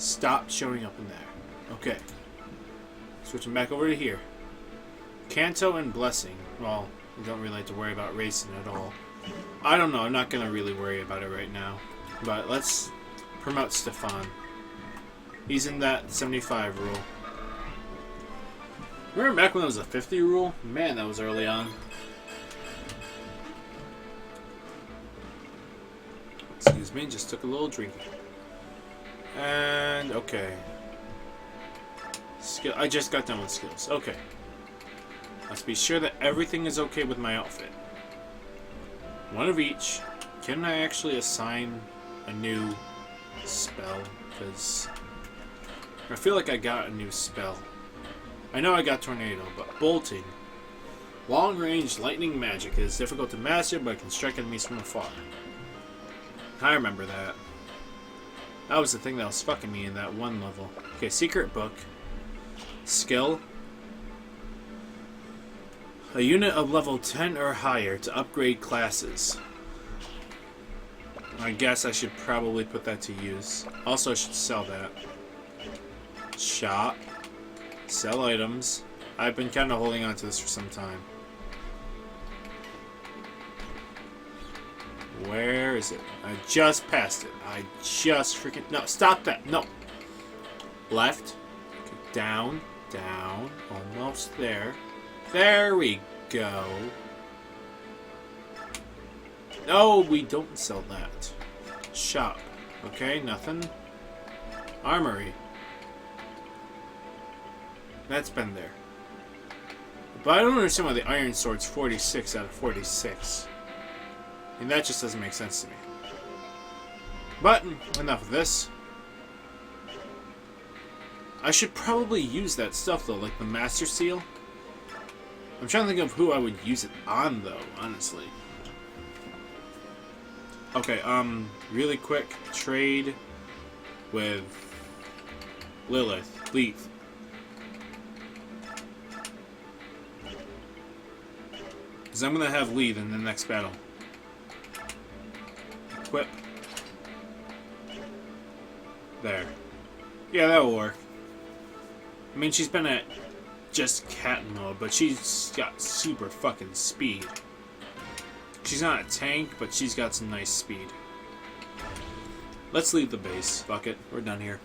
Stop showing up in there. Okay. Switching back over to here. Canto and Blessing. Well, we don't really have to worry about racing at all. I don't know. I'm not going to really worry about it right now. But let's promote Stefan. He's in that 75 rule. Remember back when it was a 50 rule? Man, that was early on. Excuse me, just took a little drink. And, okay. Skill. I just got done with skills. Okay. Let's be sure that everything is okay with my outfit. One of each. Can I actually assign a new spell? Because I feel like I got a new spell. I know I got Tornado, but Bolting. Long-range lightning magic is difficult to master, but can strike enemies from afar. I remember that. That was the thing that was fucking me in that one level. Okay, secret book. Skill. A unit of level 10 or higher to upgrade classes. I guess I should probably put that to use. Also, I should sell that. Shop. Sell items. I've been kind of holding on to this for some time. Where is it? I just passed it. I just freaking... No, stop that. No. Left. Okay, down. Down. Almost there. There we go. No, we don't sell that. Shop. Okay, nothing. Armory. That's been there. But I don't understand why the Iron Sword's 46 out of 46. And that just doesn't make sense to me. But, enough of this. I should probably use that stuff though, like the Master Seal. I'm trying to think of who I would use it on though, honestly. Okay, really quick, trade with Lilith. Leave. Because I'm going to have Leave in the next battle. Equip. There. Yeah, that'll work. I mean, she's been at just cat mode, but she's got super fucking speed. She's not a tank, but she's got some nice speed. Let's leave the base. Fuck it. We're done here.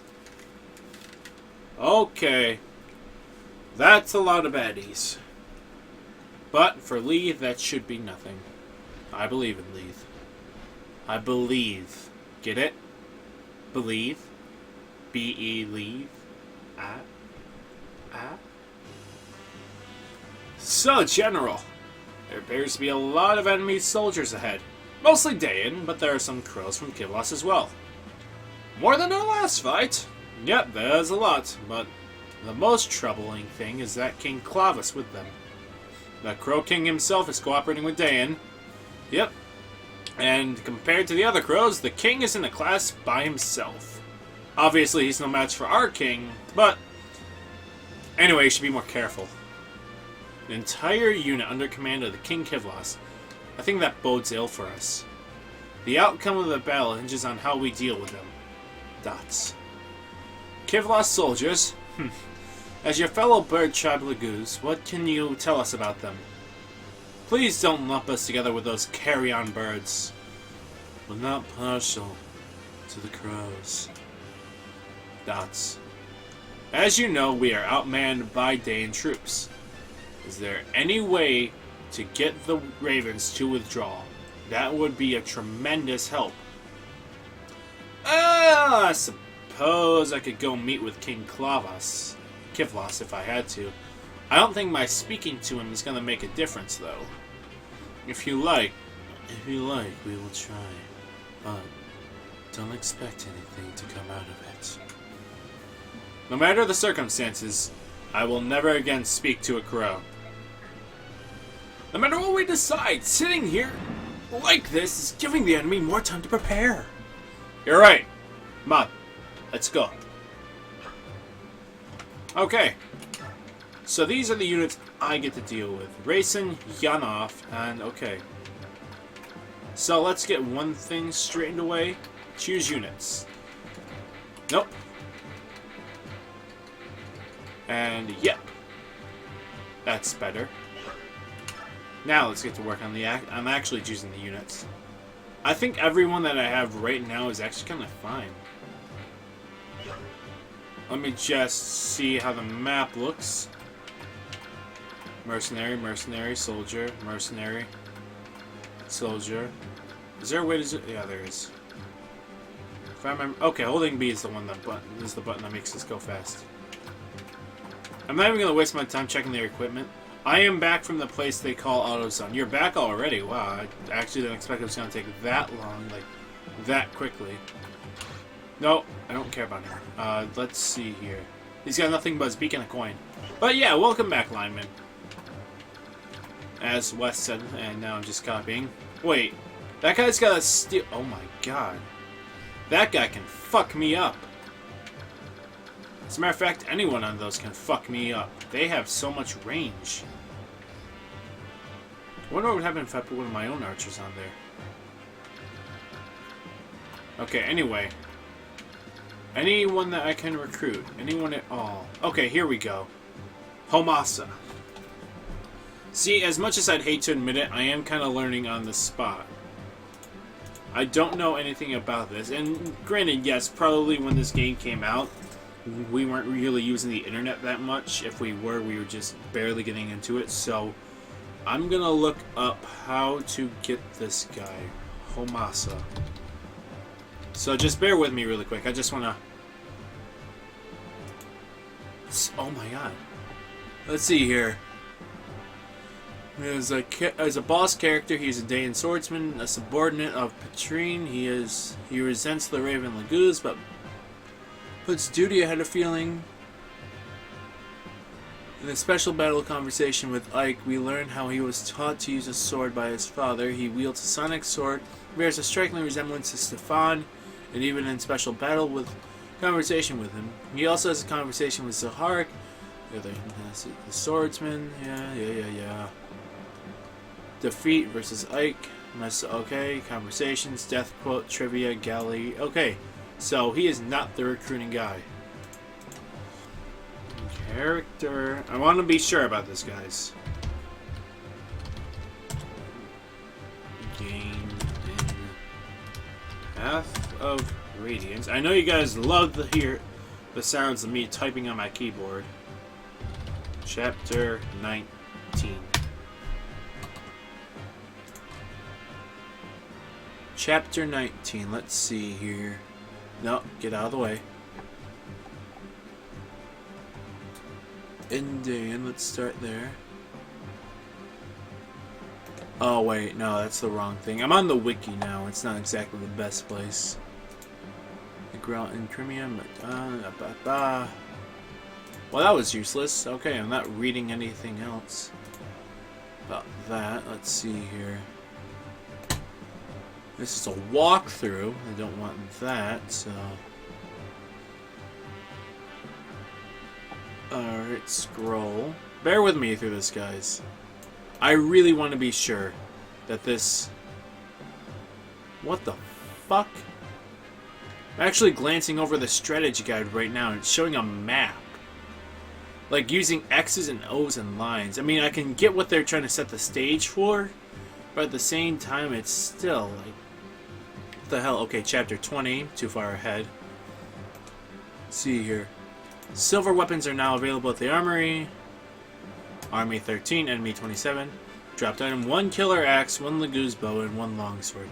Okay. That's a lot of baddies. But for Lee, that should be nothing. I believe in Lee. I believe. Get it? Believe. B-E leave. So, General. There appears to be a lot of enemy soldiers ahead. Mostly Dayan, but there are some crows from Kivlos as well. More than our last fight. Yep, there's a lot, but the most troubling thing is that King Clavis with them. The Crow King himself is cooperating with Dayan. Yep. And compared to the other crows, the king is in a class by himself. Obviously, he's no match for our king, but anyway, you should be more careful. An entire unit under command of the King Kivlos. I think that bodes ill for us. The outcome of the battle hinges on how we deal with them. Dots. Kivlos soldiers. As your fellow bird tribe Lagoos, what can you tell us about them? Please don't lump us together with those carrion birds. We're not partial to the crows. Dots. As you know, we are outmanned by Dayan troops. Is there any way to get the ravens to withdraw? That would be a tremendous help. I suppose I could go meet with King Kivlos if I had to. I don't think my speaking to him is going to make a difference, though. If you like, we will try. But don't expect anything to come out of it. No matter the circumstances, I will never again speak to a crow. No matter what we decide, sitting here like this is giving the enemy more time to prepare. You're right. Come on. Let's go. Okay. So these are the units I get to deal with. Racing, Yanov, and okay. So let's get one thing straightened away. Choose units. Nope. And yep, that's better. Now let's get to work on the I'm actually choosing the units. I think everyone that I have right now is actually kind of fine. Let me just see how the map looks. Mercenary, mercenary, soldier, mercenary, soldier. Is there a way to? Yeah, there is. If I remember, okay, holding B is the button that makes this go fast. I'm not even gonna waste my time checking their equipment. I am back from the place they call AutoZone. You're back already? Wow, I actually didn't expect it was gonna take that long, like that quickly. No, I don't care about him. Let's see here. He's got nothing but his beak and a coin. But yeah, welcome back, lineman. As Wes said, and now I'm just copying. Wait, that guy's got a steel. Oh my god. That guy can fuck me up. As a matter of fact, anyone on those can fuck me up. They have so much range. I wonder what would happen if I put one of my own archers on there. Okay, anyway. Anyone that I can recruit. Anyone at all. Okay, here we go. Homasa. See, as much as I'd hate to admit it, I am kind of learning on the spot. I don't know anything about this. And granted, yes, probably when this game came out, we weren't really using the internet that much. If we were just barely getting into it. So, I'm going to look up how to get this guy. Homasa. So, just bear with me really quick. I just want to... Oh my god. Let's see here. As a boss character, he's a Dayan swordsman, a subordinate of Petrine. He resents the Raven Lagoons, but puts duty ahead of feeling. In a special battle conversation with Ike, we learn how he was taught to use a sword by his father. He wields a sonic sword, bears a striking resemblance to Stefan, and even in special battle with conversation with him. He also has a conversation with Zaharik, the swordsman. Yeah. Defeat versus Ike. Okay, conversations, death quote, trivia, galley. Okay, so he is not the recruiting guy. Character. I want to be sure about this, guys. Game in Path of Radiance. I know you guys love to hear the sounds of me typing on my keyboard. Chapter 19. Chapter 19. Let's see here. No, get out of the way. Indian, let's start there. Oh wait, no, that's the wrong thing. I'm on the wiki now. It's not exactly the best place. The ground in Crimea. Well, that was useless. Okay, I'm not reading anything else about that. Let's see here. This is a walkthrough. I don't want that, so... Alright, scroll. Bear with me through this, guys. I really want to be sure that this... What the fuck? I'm actually glancing over the strategy guide right now, and it's showing a map. Like, using X's and O's and lines. I mean, I can get what they're trying to set the stage for, but at the same time, it's still, like... What the hell? Okay, chapter 20. Too far ahead. Let's see here. Silver weapons are now available at the armory. Army 13, enemy 27. Dropped item: 1 killer axe, 1 Lagoon's bow, and 1 longsword.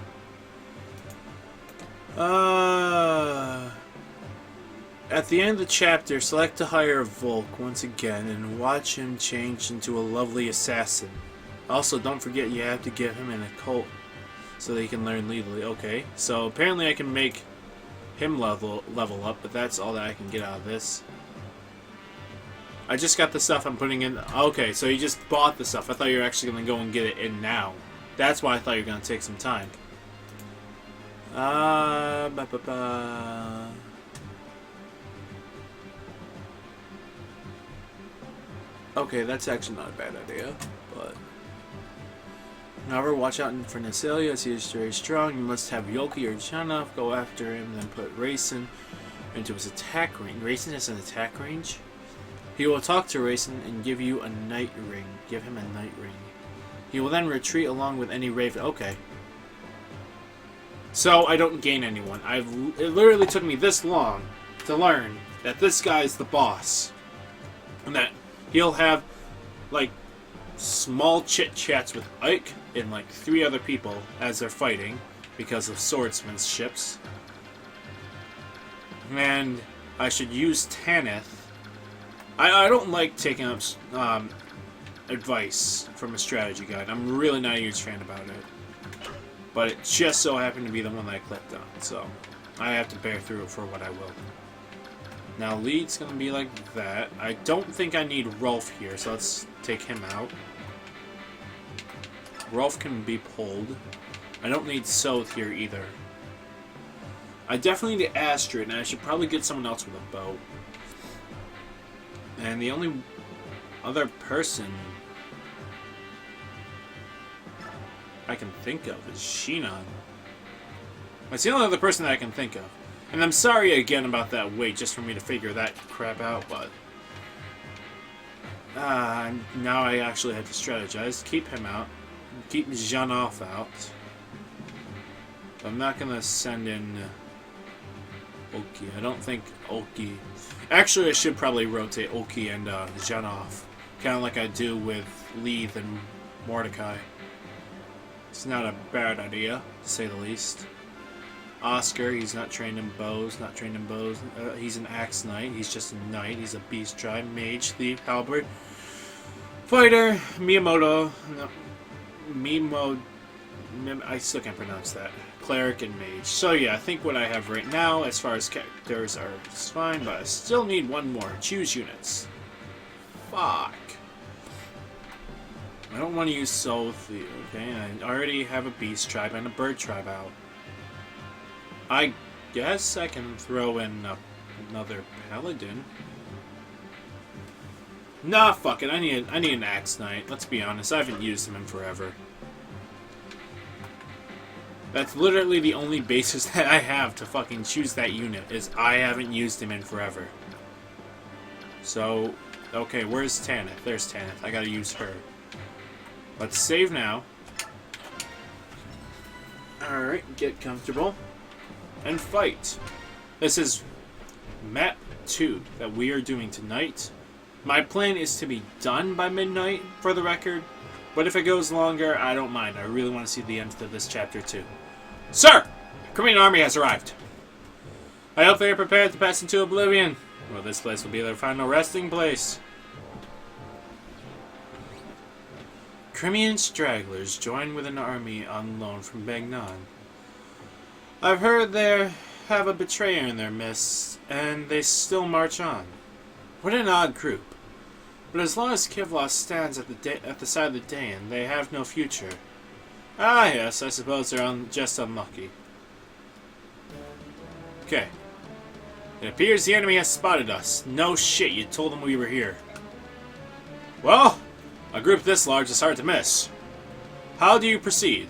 At the end of the chapter, select to hire Volk once again and watch him change into a lovely assassin. Also, don't forget you have to give him an occult so that he can learn legally. Okay, so apparently I can make him level up, but that's all that I can get out of this. I just got the stuff I'm putting in. Okay, so you just bought the stuff. I thought you were actually going to go and get it in now. That's why I thought you were going to take some time. Okay, that's actually not a bad idea, but... However, watch out for Nasalia as he is very strong. You must have Yoki or Chanov go after him, then put Racing into his attack range. Racing is an attack range? He will talk to Rayson and give you a night ring. Give him a night ring. He will then retreat along with any raven. Okay. So I don't gain anyone. It literally took me this long to learn that this guy's the boss. And that he'll have, like, small chit-chats with Ike and, like, 3 other people as they're fighting because of swordsmanships. And I should use Tanith. I don't like taking up advice from a strategy guide. I'm really not a huge fan about it. But it just so happened to be the one that I clicked on, so I have to bear through it for what I will. Now lead's gonna be like that. I don't think I need Rolf here, so let's take him out. Rolf can be pulled. I don't need Soth here either. I definitely need Astrid, and I should probably get someone else with a bow. And the only other person I can think of is Shinon. That's the only other person that I can think of. And I'm sorry again about that wait, just for me to figure that crap out, but... now I actually have to strategize. Keep him out. Keep Janov out. But I'm not gonna send in... Oki. I don't think Oki... Actually, I should probably rotate Oki and Janov. Kind of like I do with Leith and Mordecai. It's not a bad idea, to say the least. Oscar, he's not trained in bows, he's an axe knight, he's just a knight, he's a beast tribe, mage, thief, halberd, fighter, Miyamoto, no, I still can't pronounce that, cleric and mage. So yeah, I think what I have right now, as far as characters are fine, but I still need one more. Choose units. Fuck. I don't want to use Soth, okay? I already have a beast tribe and a bird tribe out. I guess I can throw in another paladin. Nah, fuck it. I need an axe knight. Let's be honest. I haven't used him in forever. That's literally the only basis that I have to fucking choose that unit, is I haven't used him in forever. So, okay, where's Tanith? There's Tanith. I gotta use her. Let's save now. Alright, get comfortable. And fight. This is map 2 that we are doing tonight. My plan is to be done by midnight, for the record. But if it goes longer, I don't mind. I really want to see the end of this chapter 2. Sir! The Crimean army has arrived. I hope they are prepared to pass into oblivion. Well, this place will be their final resting place. Crimean stragglers join with an army on loan from Bagnan. I've heard they have a betrayer in their midst, and they still march on. What an odd group. But as long as Kivlos stands at the side of the Daean, they have no future. Ah yes, I suppose they're just unlucky. Okay. It appears the enemy has spotted us. No shit, you told them we were here. Well, a group this large is hard to miss. How do you proceed?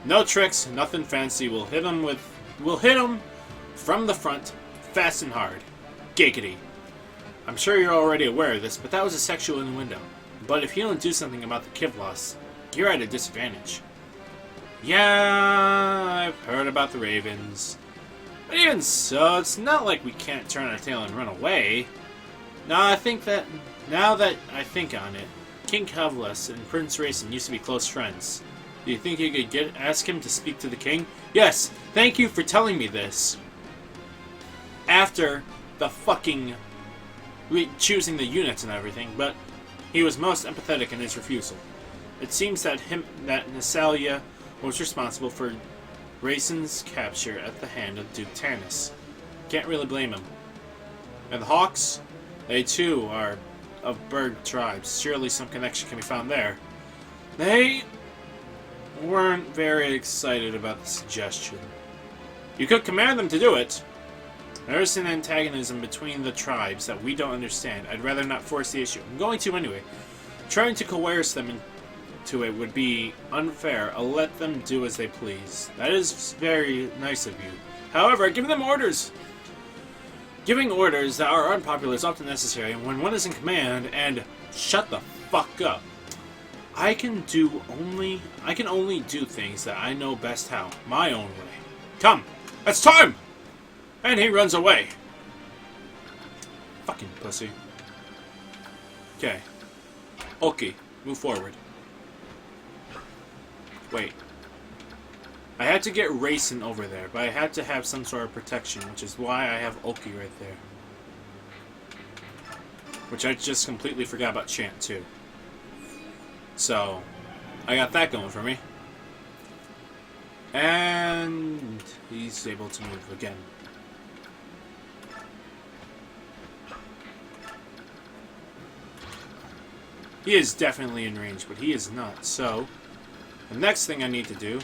No tricks, nothing fancy. We'll hit them from the front, fast and hard. Giggity. I'm sure you're already aware of this, but that was a sexual innuendo. But if you don't do something about the Kivlos, you're at a disadvantage. Yeah, I've heard about the Ravens. But even so, it's not like we can't turn our tail and run away. Now that I think on it, King Kivlos and Prince Rayson used to be close friends. Do you think you could ask him to speak to the king? Yes, thank you for telling me this. After the fucking choosing the units and everything, but he was most empathetic in his refusal. It seems that Nasalia was responsible for Rayson's capture at the hand of Duke Tanis. Can't really blame him. And the Hawks? They too are of bird tribes. Surely some connection can be found there. They weren't very excited about the suggestion. You could command them to do it. There's an antagonism between the tribes that we don't understand. I'd rather not force the issue. I'm going to anyway. Trying to coerce them into it would be unfair. I'll let them do as they please. That is very nice of you. However, give them orders Giving orders that are unpopular is often necessary when one is in command, and shut the fuck up. I can only do things that I know best how, my own way. Come, it's time! And he runs away. Fucking pussy. Okay. Okay, move forward. Wait. I had to get Racing over there, but I had to have some sort of protection, which is why I have Oki right there. Which I just completely forgot about Chant, too. So, I got that going for me. And he's able to move again. He is definitely in range, but he is not. So, the next thing I need to do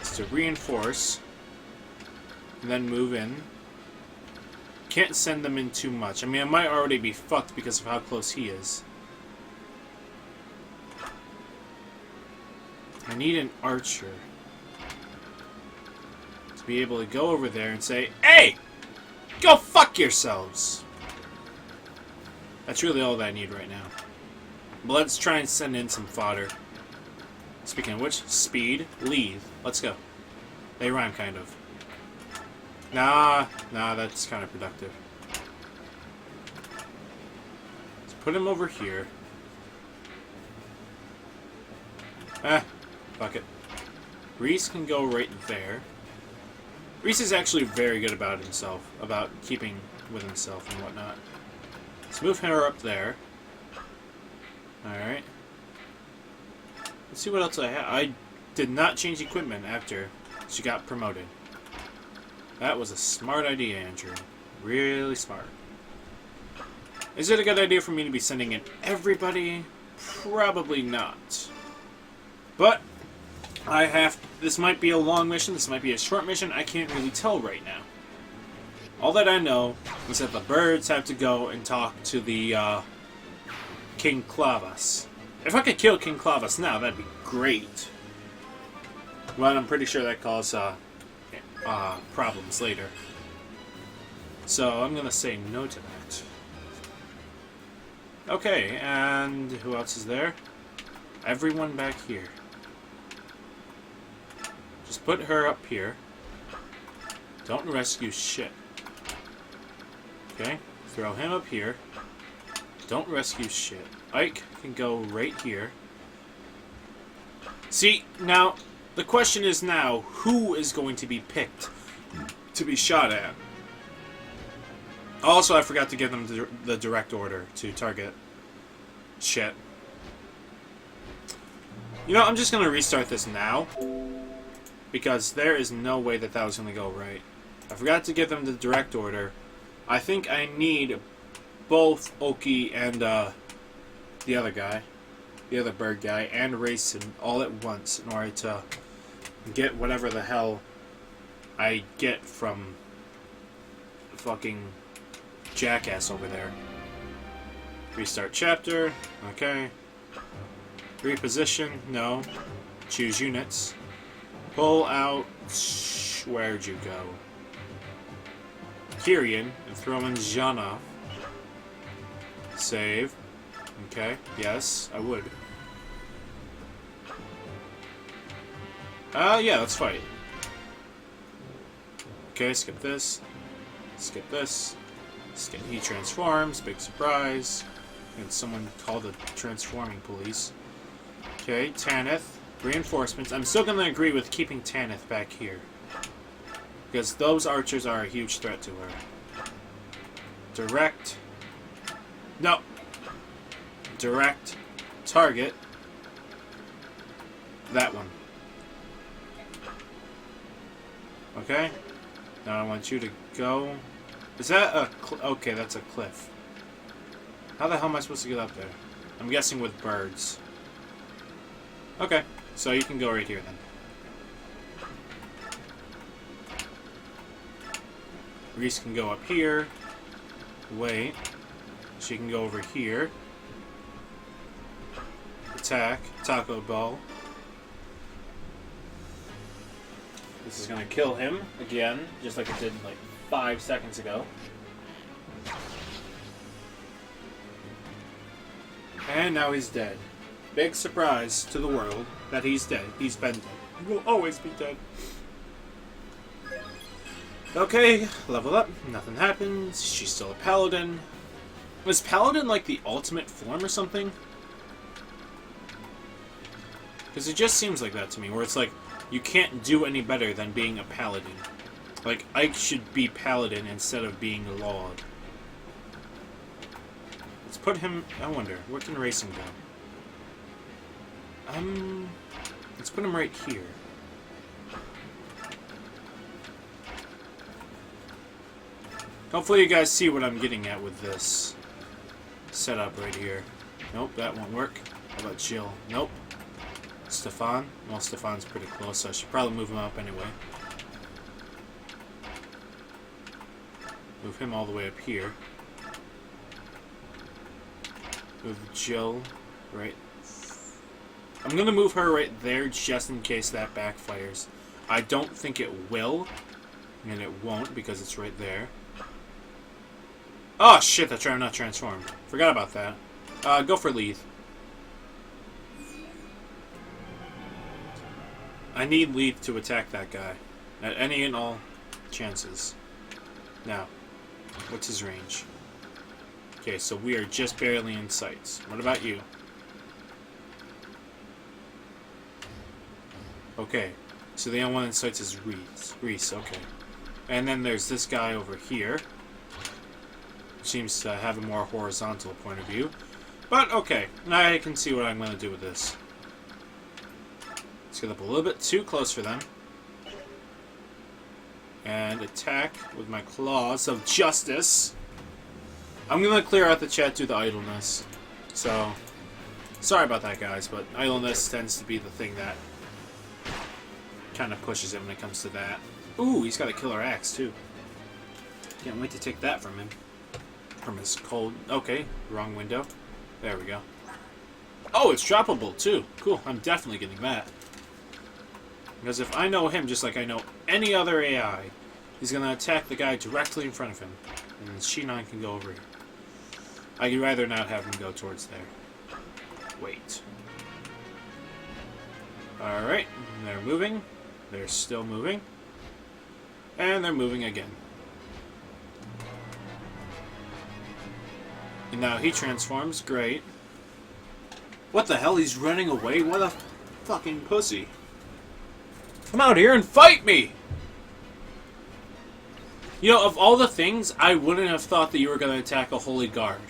is to reinforce and then move in. Can't send them in too much. I mean, I might already be fucked because of how close he is. I need an archer to be able to go over there and say, "Hey! Go fuck yourselves!" That's really all that I need right now. But let's try and send in some fodder. Speaking of which, speed, lead. Let's go. They rhyme, kind of. Nah, that's kind of productive. Let's put him over here. Fuck it. Reese can go right there. Reese is actually very good about himself, about keeping with himself and whatnot. Let's move her up there. Alright. Let's see what else I have. I did not change equipment after she got promoted. That was a smart idea, Andrew. Really smart. Is it a good idea for me to be sending in everybody? Probably not. But this might be a long mission, this might be a short mission, I can't really tell right now. All that I know is that the birds have to go and talk to the, King Clavas. If I could kill King Clavas now, that'd be great. But I'm pretty sure that causes, problems later. So I'm gonna say no to that. Okay, and who else is there? Everyone back here. Just put her up here. Don't rescue shit. Okay, throw him up here. Don't rescue shit. Ike can go right here. See, now, the question is now, who is going to be picked to be shot at? Also, I forgot to give them the direct order to target shit. You know, I'm just going to restart this now, because there is no way that that was going to go right. I forgot to give them the direct order. I think I need both Oki and the other guy, the other bird guy, and Racing all at once in order to get whatever the hell I get from the fucking jackass over there. Restart chapter, okay. Reposition, no. Choose units. Pull out, where'd you go? Kyrian, and throw in Jana. Save. Okay, yes, I would. Yeah, let's fight. Okay, skip this. Skip this. Skip, he transforms, big surprise. And someone called the transforming police. Okay, Tanith. Reinforcements. I'm still going to agree with keeping Tanith back here. Because those archers are a huge threat to her. Direct. No. Direct. Target. That one. Okay. Now I want you to go. Is that a okay, that's a cliff. How the hell am I supposed to get up there? I'm guessing with birds. Okay, so you can go right here then. Reese can go up here. Wait. She can go over here. Attack. Taco Ball. This is gonna kill him again, just like it did like 5 seconds ago. And now he's dead. Big surprise to the world that he's dead. He's been dead. He will always be dead. Okay, level up. Nothing happens. She's still a paladin. Was paladin like the ultimate form or something? Because it just seems like that to me, where it's like, you can't do any better than being a paladin. Like, Ike should be paladin instead of being a lord. Let's put him... I wonder, what can racing do? Let's put him right here. Hopefully you guys see what I'm getting at with this setup right here. Nope, that won't work. How about Jill? Nope. Stefan? Well, Stefan's pretty close, so I should probably move him up anyway. Move him all the way up here. Move Jill right... I'm going to move her right there just in case that backfires. I don't think it will, and it won't because it's right there. Oh shit, that's right, I'm not transformed. Forgot about that. Go for Leith. I need Leith to attack that guy. At any and all chances. Now, what's his range? Okay, so we are just barely in sight. What about you? Okay, so the only one in sight is Reese, okay. And then there's this guy over here. Seems to have a more horizontal point of view. But, okay, I can see what I'm going to do with this. Let's get up a little bit too close for them. And attack with my claws of justice. I'm going to clear out the chat due to idleness. So, sorry about that, guys, but idleness tends to be the thing that kind of pushes it when it comes to that. Ooh, he's got a killer axe, too. Can't wait to take that from him. From his cold... Okay, wrong window. There we go. Oh, it's droppable, too. Cool, I'm definitely getting that. Because if I know him just like I know any other AI, he's going to attack the guy directly in front of him. And Shinon can go over here. I'd rather not have him go towards there. Wait. Alright, they're moving. They're still moving. And they're moving again. And now he transforms. Great. What the hell? He's running away? What a fucking pussy. Come out here and fight me! You know, of all the things, I wouldn't have thought that you were going to attack a Holy Guard.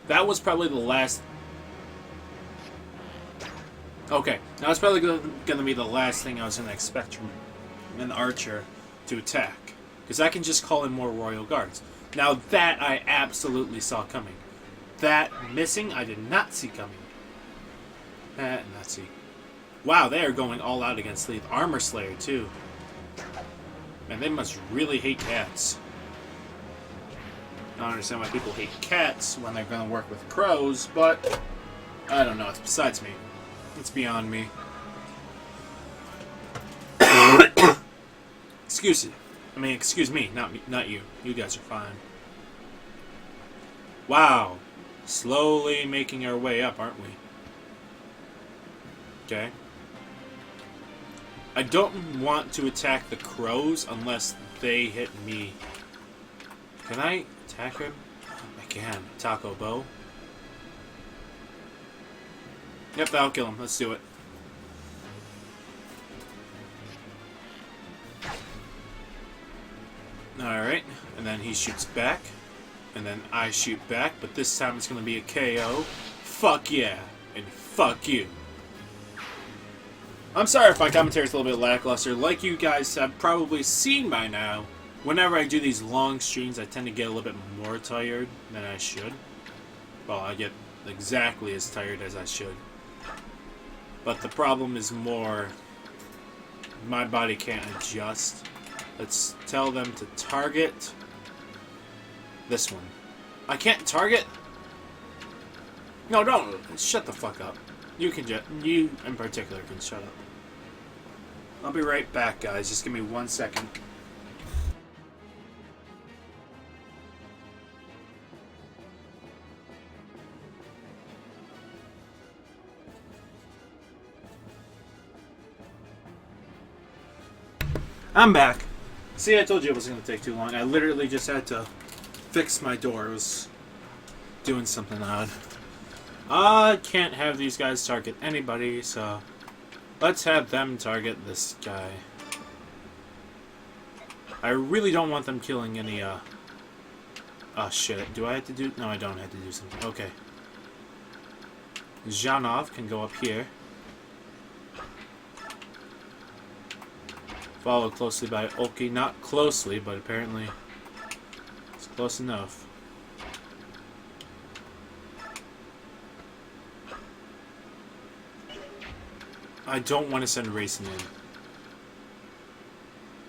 That was probably the last... Okay, that was probably going to be the last thing I was going to expect from an archer to attack. Because I can just call in more Royal Guards. Now that I absolutely saw coming. That missing, I did not see coming. Not see. Wow, they are going all out against Leith. Armor Slayer, too. Man, they must really hate cats. I don't understand why people hate cats when they're going to work with crows, but I don't know. It's besides me. It's beyond me. Excuse it. I mean, excuse me, not you. You guys are fine. Wow. Slowly making our way up, aren't we? Okay. I don't want to attack the crows unless they hit me. Can I attack him? I can. Taco bow. Yep, that'll kill him. Let's do it. Alright, and then he shoots back. And then I shoot back, but this time it's going to be a KO. Fuck yeah. And fuck you. I'm sorry if my commentary is a little bit lackluster. Like you guys have probably seen by now, whenever I do these long streams, I tend to get a little bit more tired than I should. Well, I get exactly as tired as I should. But the problem is more, my body can't adjust. Let's tell them to target this one. I can't target? No, don't. Shut the fuck up. You can just... You, in particular, can shut up. I'll be right back, guys. Just give me 1 second. I'm back. See, I told you it wasn't going to take too long. I literally just had to fix my door. It was doing something odd. I can't have these guys target anybody, so let's have them target this guy. I really don't want them killing any, oh shit. Do I have to do... No, I don't have to do something. Okay. Zhanov can go up here. Followed closely by Oki. Not closely, but apparently it's close enough. I don't want to send Racing in.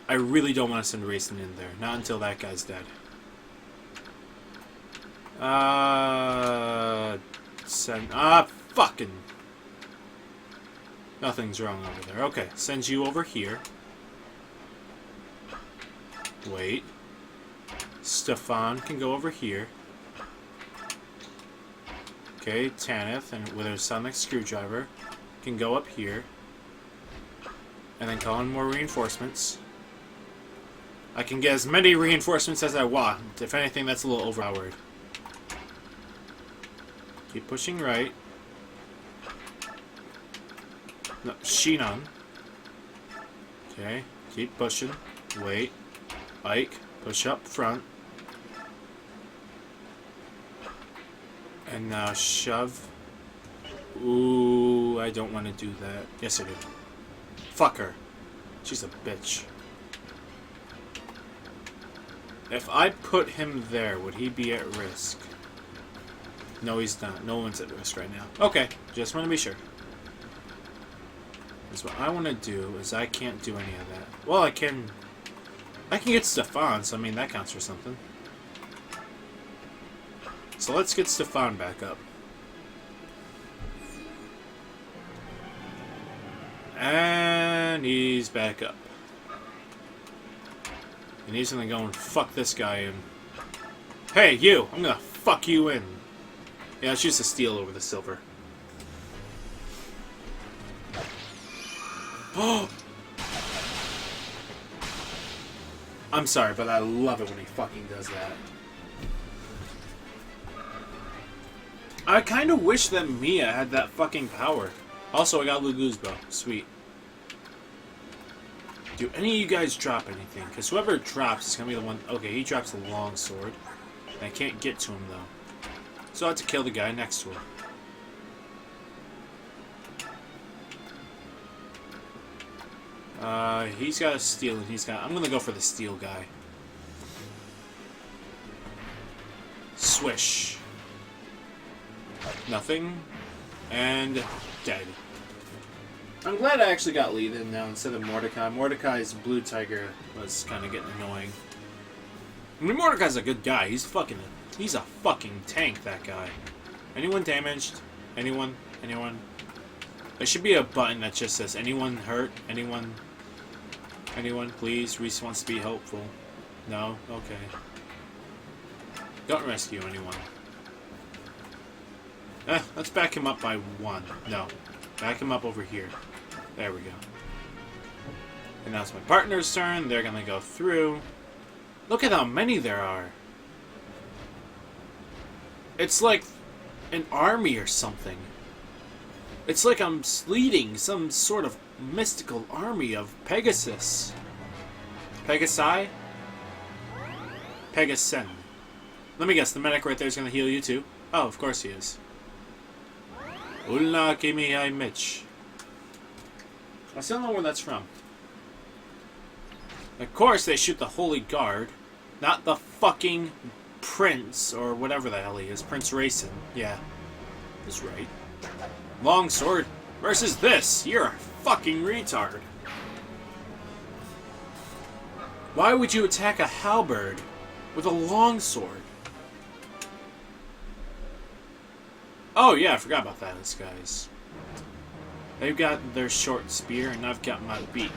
I really don't want to send Racing in there. Not until that guy's dead. Fucking. Nothing's wrong over there. Okay, send you over here. Wait. Stefan can go over here. Okay, Tanith, and with her sonic screwdriver, can go up here. And then call in more reinforcements. I can get as many reinforcements as I want. If anything, that's a little overpowered. Keep pushing right. No, Shinon. Okay, keep pushing. Wait. Ike, push up front. And now shove. Ooh, I don't want to do that. Yes, I do. Fuck her. She's a bitch. If I put him there, would he be at risk? No, he's not. No one's at risk right now. Okay, just want to be sure. Because what I want to do is I can't do any of that. Well, I can get Stefan, so I mean that counts for something. So let's get Stefan back up. And he's back up. And he's gonna go and fuck this guy in. Hey, you! I'm gonna fuck you in. Yeah, let's use the steel over the silver. Oh! I'm sorry, but I love it when he fucking does that. I kind of wish that Mia had that fucking power. Also, I got Lugu's bow. Sweet. Do any of you guys drop anything? Because whoever drops is going to be the one... Okay, he drops a long sword. And I can't get to him, though. So I have to kill the guy next to him. He's got a steel, and he's got... I'm going to go for the steel guy. Swish. Nothing. And dead. I'm glad I actually got Lee in now instead of Mordecai. Mordecai's blue tiger was kind of getting annoying. I mean, Mordecai's a good guy. He's a fucking tank, that guy. Anyone damaged? Anyone? Anyone? There should be a button that just says, anyone hurt? Anyone? Anyone, please? Reese wants to be helpful. No? Okay. Don't rescue anyone. Let's back him up by one. No. Back him up over here. There we go. And now it's my partner's turn. They're gonna go through. Look at how many there are. It's like an army or something. It's like I'm leading some sort of mystical army of Pegasus. Pegasi? Pegasen. Let me guess, the medic right there is gonna heal you too? Oh, of course he is. Ulna Kimi I Mitch. I still don't know where that's from. Of course they shoot the Holy Guard, not the fucking Prince, or whatever the hell he is. Prince Racing. Yeah. That's right. Longsword versus this. You're a fucking retard. Why would you attack a halberd with a longsword? Oh yeah, I forgot about that, guys. They've got their short spear, and I've got my beak.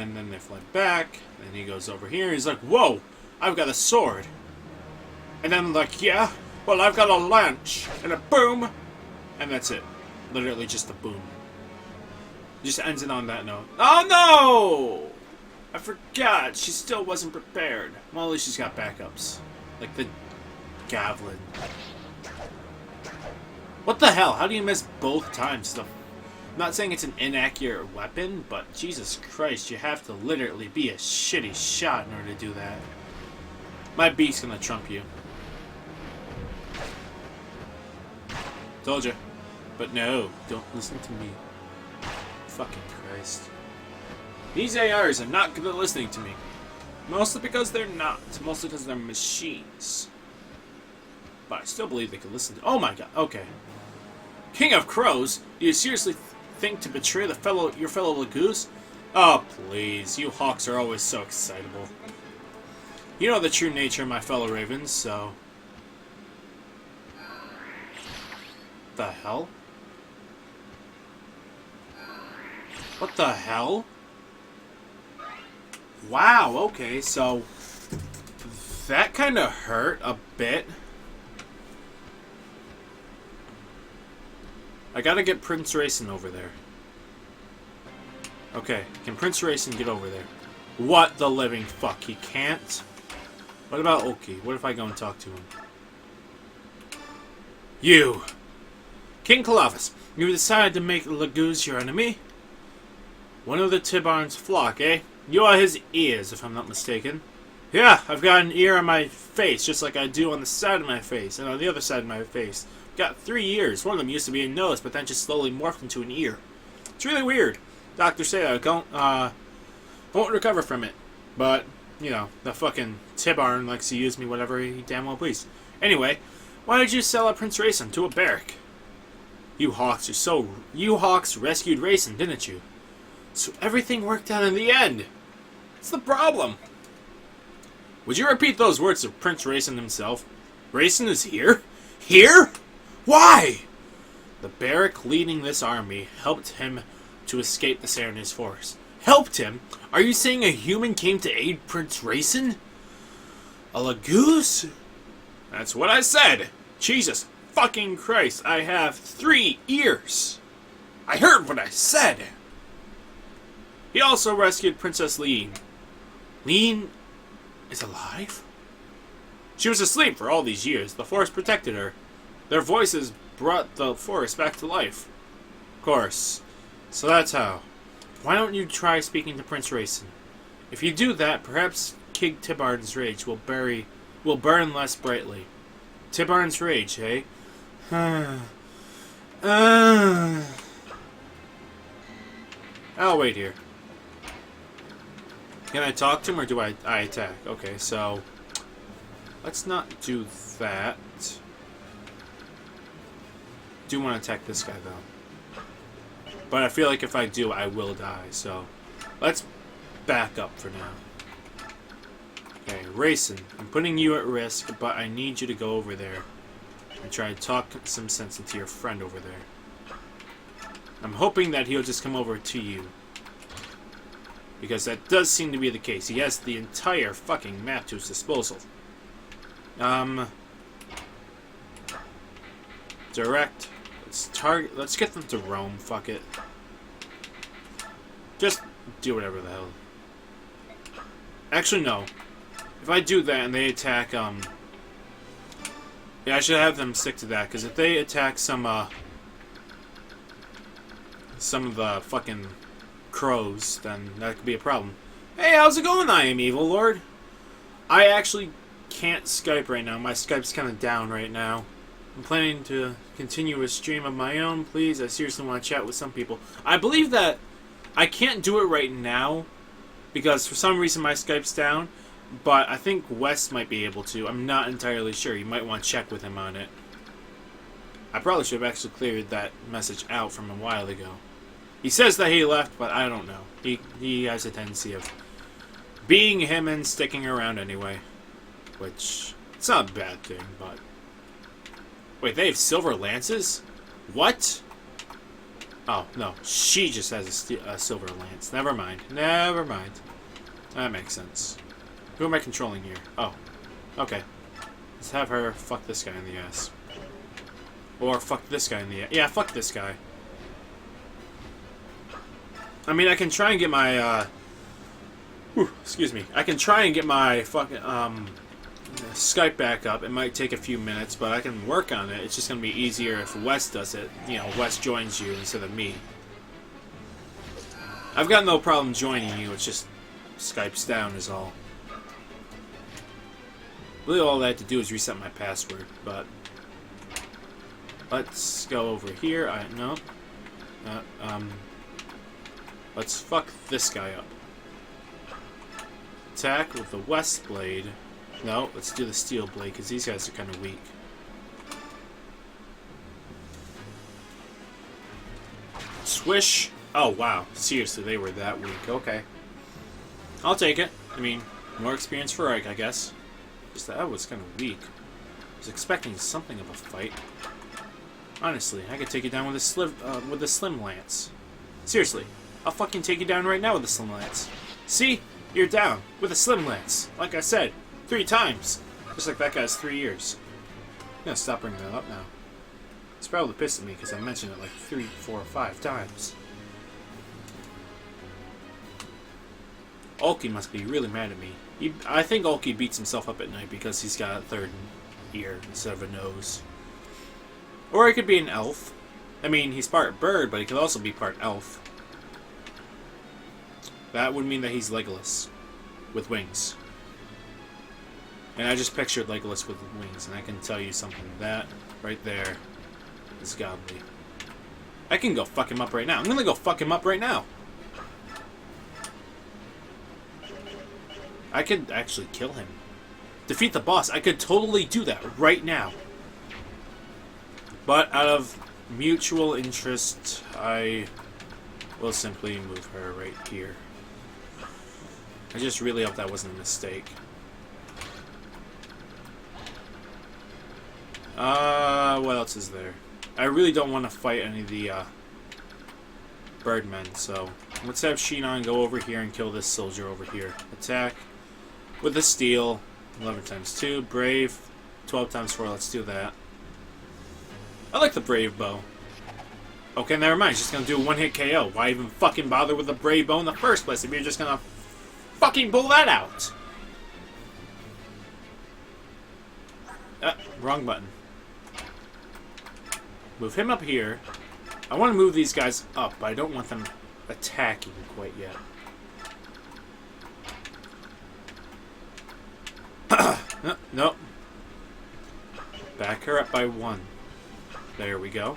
And then they fly back. And he goes over here. He's like, whoa, I've got a sword. And then like, yeah, well, I've got a lance. And a boom. And that's it. Literally just a boom. Just ends it on that note. Oh no! I forgot. She still wasn't prepared. Well, at least she's got backups. Like the javelin. What the hell? How do you miss both times? I'm not saying it's an inaccurate weapon, but Jesus Christ, you have to literally be a shitty shot in order to do that. My beast's gonna trump you. Told you. But no, don't listen to me. Fucking Christ. These ARs are not good at listening to me. Mostly because they're not. Mostly because they're machines. But I still believe they can listen to... Oh my god, okay. King of Crows? Do you seriously think to betray your fellow Lagoos? Oh, please. You hawks are always so excitable. You know the true nature of my fellow ravens, so... The hell? What the hell? Wow, okay, so... That kind of hurt a bit. I gotta get Prince Racing over there. Okay, can Prince Racing get over there? What the living fuck? He can't? What about Oki? What if I go and talk to him? You! King Calavis, you decided to make Lagoos your enemy? One of the Tibarn's flock, eh? You are his ears, if I'm not mistaken. Yeah, I've got an ear on my face, just like I do on the side of my face, and on the other side of my face. Got 3 ears. One of them used to be a nose, but then just slowly morphed into an ear. It's really weird. Doctors say I won't recover from it. But, you know, the fucking Tibarn likes to use me whatever he damn well please. Anyway, why did you sell a Prince Racing to a barrack? You hawks rescued Racing, didn't you? So everything worked out in the end. What's the problem? Would you repeat those words to Prince Racing himself? Racing is here? Here? Why? The barrack leading this army helped him to escape the Serenades force. Helped him? Are you saying a human came to aid Prince Racing? A Lagoos? That's what I said. Jesus fucking Christ, I have 3 ears. I heard what I said. He also rescued Princess Lean. Lean is alive? She was asleep for all these years. The forest protected her. Their voices brought the forest back to life. Of course. So that's how. Why don't you try speaking to Prince Racing? If you do that, perhaps King Tibarn's rage will burn less brightly. Tibarn's rage, eh? I'll wait here. Can I talk to him or do I attack? Okay, so let's not do that. Do want to attack this guy though. But I feel like if I do, I will die, so let's back up for now. Okay, Racing, I'm putting you at risk, but I need you to go over there and try to talk some sense into your friend over there. I'm hoping that he'll just come over to you. Because that does seem to be the case. He has the entire fucking map to his disposal. Direct. Let's get them to roam, fuck it. Just do whatever the hell. Actually, no. If I do that and they attack, yeah, I should have them stick to that, because if they attack some of the fucking crows, then that could be a problem. Hey, how's it going, I am Evil Lord? I actually can't Skype right now. My Skype's kind of down right now. I'm planning to continue a stream of my own, please. I seriously want to chat with some people. I believe that I can't do it right now, because for some reason my Skype's down, but I think Wes might be able to. I'm not entirely sure. You might want to check with him on it. I probably should have actually cleared that message out from a while ago. He says that he left, but I don't know. He has a tendency of being him and sticking around anyway. Which, it's not a bad thing, but... Wait, they have silver lances? What? Oh, no. She just has a silver lance. Never mind. Never mind. That makes sense. Who am I controlling here? Oh. Okay. Let's have her fuck this guy in the ass. Or fuck this guy in the ass. Yeah, fuck this guy. I mean, I can try and get my, excuse me. I can try and get my fucking, Skype back up. It might take a few minutes, but I can work on it. It's just going to be easier if Wes does it. You know, Wes joins you instead of me. I've got no problem joining you. It's just Skype's down is all. Really all I had to do is reset my password, but... Let's go over here. No. Let's fuck this guy up. Attack with the West Blade. No, let's do the Steel Blade, because these guys are kind of weak. Swish. Oh, wow. Seriously, they were that weak. Okay. I'll take it. I mean, more experience for Ike, I guess. Just that was kind of weak. I was expecting something of a fight. Honestly, I could take you down with a slim lance. Seriously, I'll fucking take you down right now with a slim lance. See? You're down with a slim lance. Like I said, 3 times. Just like that guy's 3 years. I'm gonna stop bringing that up now. It's probably pissed at me because I mentioned it like 3, 4, 5 times. Ulki must be really mad at me. I think Ulki beats himself up at night because he's got a 3rd ear instead of a nose. Or he could be an elf. I mean, he's part bird, but he could also be part elf. That would mean that he's Legolas. With wings. And I just pictured Legolas with wings, and I can tell you something. That, right there, is godly. I can go fuck him up right now. I'm gonna go fuck him up right now. I could actually kill him. Defeat the boss. I could totally do that right now. But out of mutual interest, I will simply move her right here. I just really hope that wasn't a mistake. What else is there? I really don't want to fight any of the birdmen, so let's have Shinon go over here and kill this soldier over here. Attack with the steel, 11 times 2, brave, 12 times 4, let's do that. I like the brave bow. Okay, never mind, just gonna do a one-hit KO. Why even fucking bother with the brave bow in the first place if you're just gonna fucking pull that out? Wrong button. Move him up here. I want to move these guys up, but I don't want them attacking quite yet. Nope. Back her up by 1. There we go.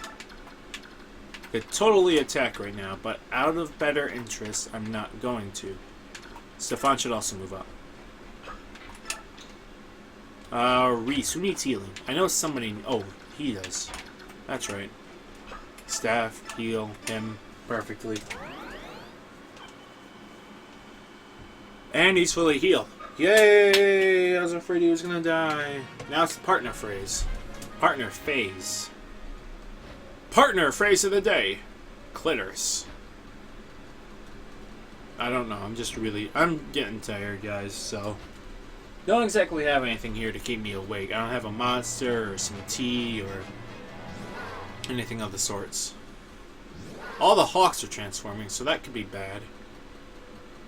Could totally attack right now, but out of better interest, I'm not going to. Stefan should also move up. Reese, who needs healing? I know somebody... Oh, he does. That's right. Staff, heal, him perfectly. And he's fully healed. Yay! I was afraid he was gonna die. Now it's the partner phrase. Partner phase. Partner phrase of the day. Clitoris. I don't know. I'm getting tired, guys, so... Don't exactly have anything here to keep me awake. I don't have a monster or some tea or anything of the sorts. All the hawks are transforming, so that could be bad.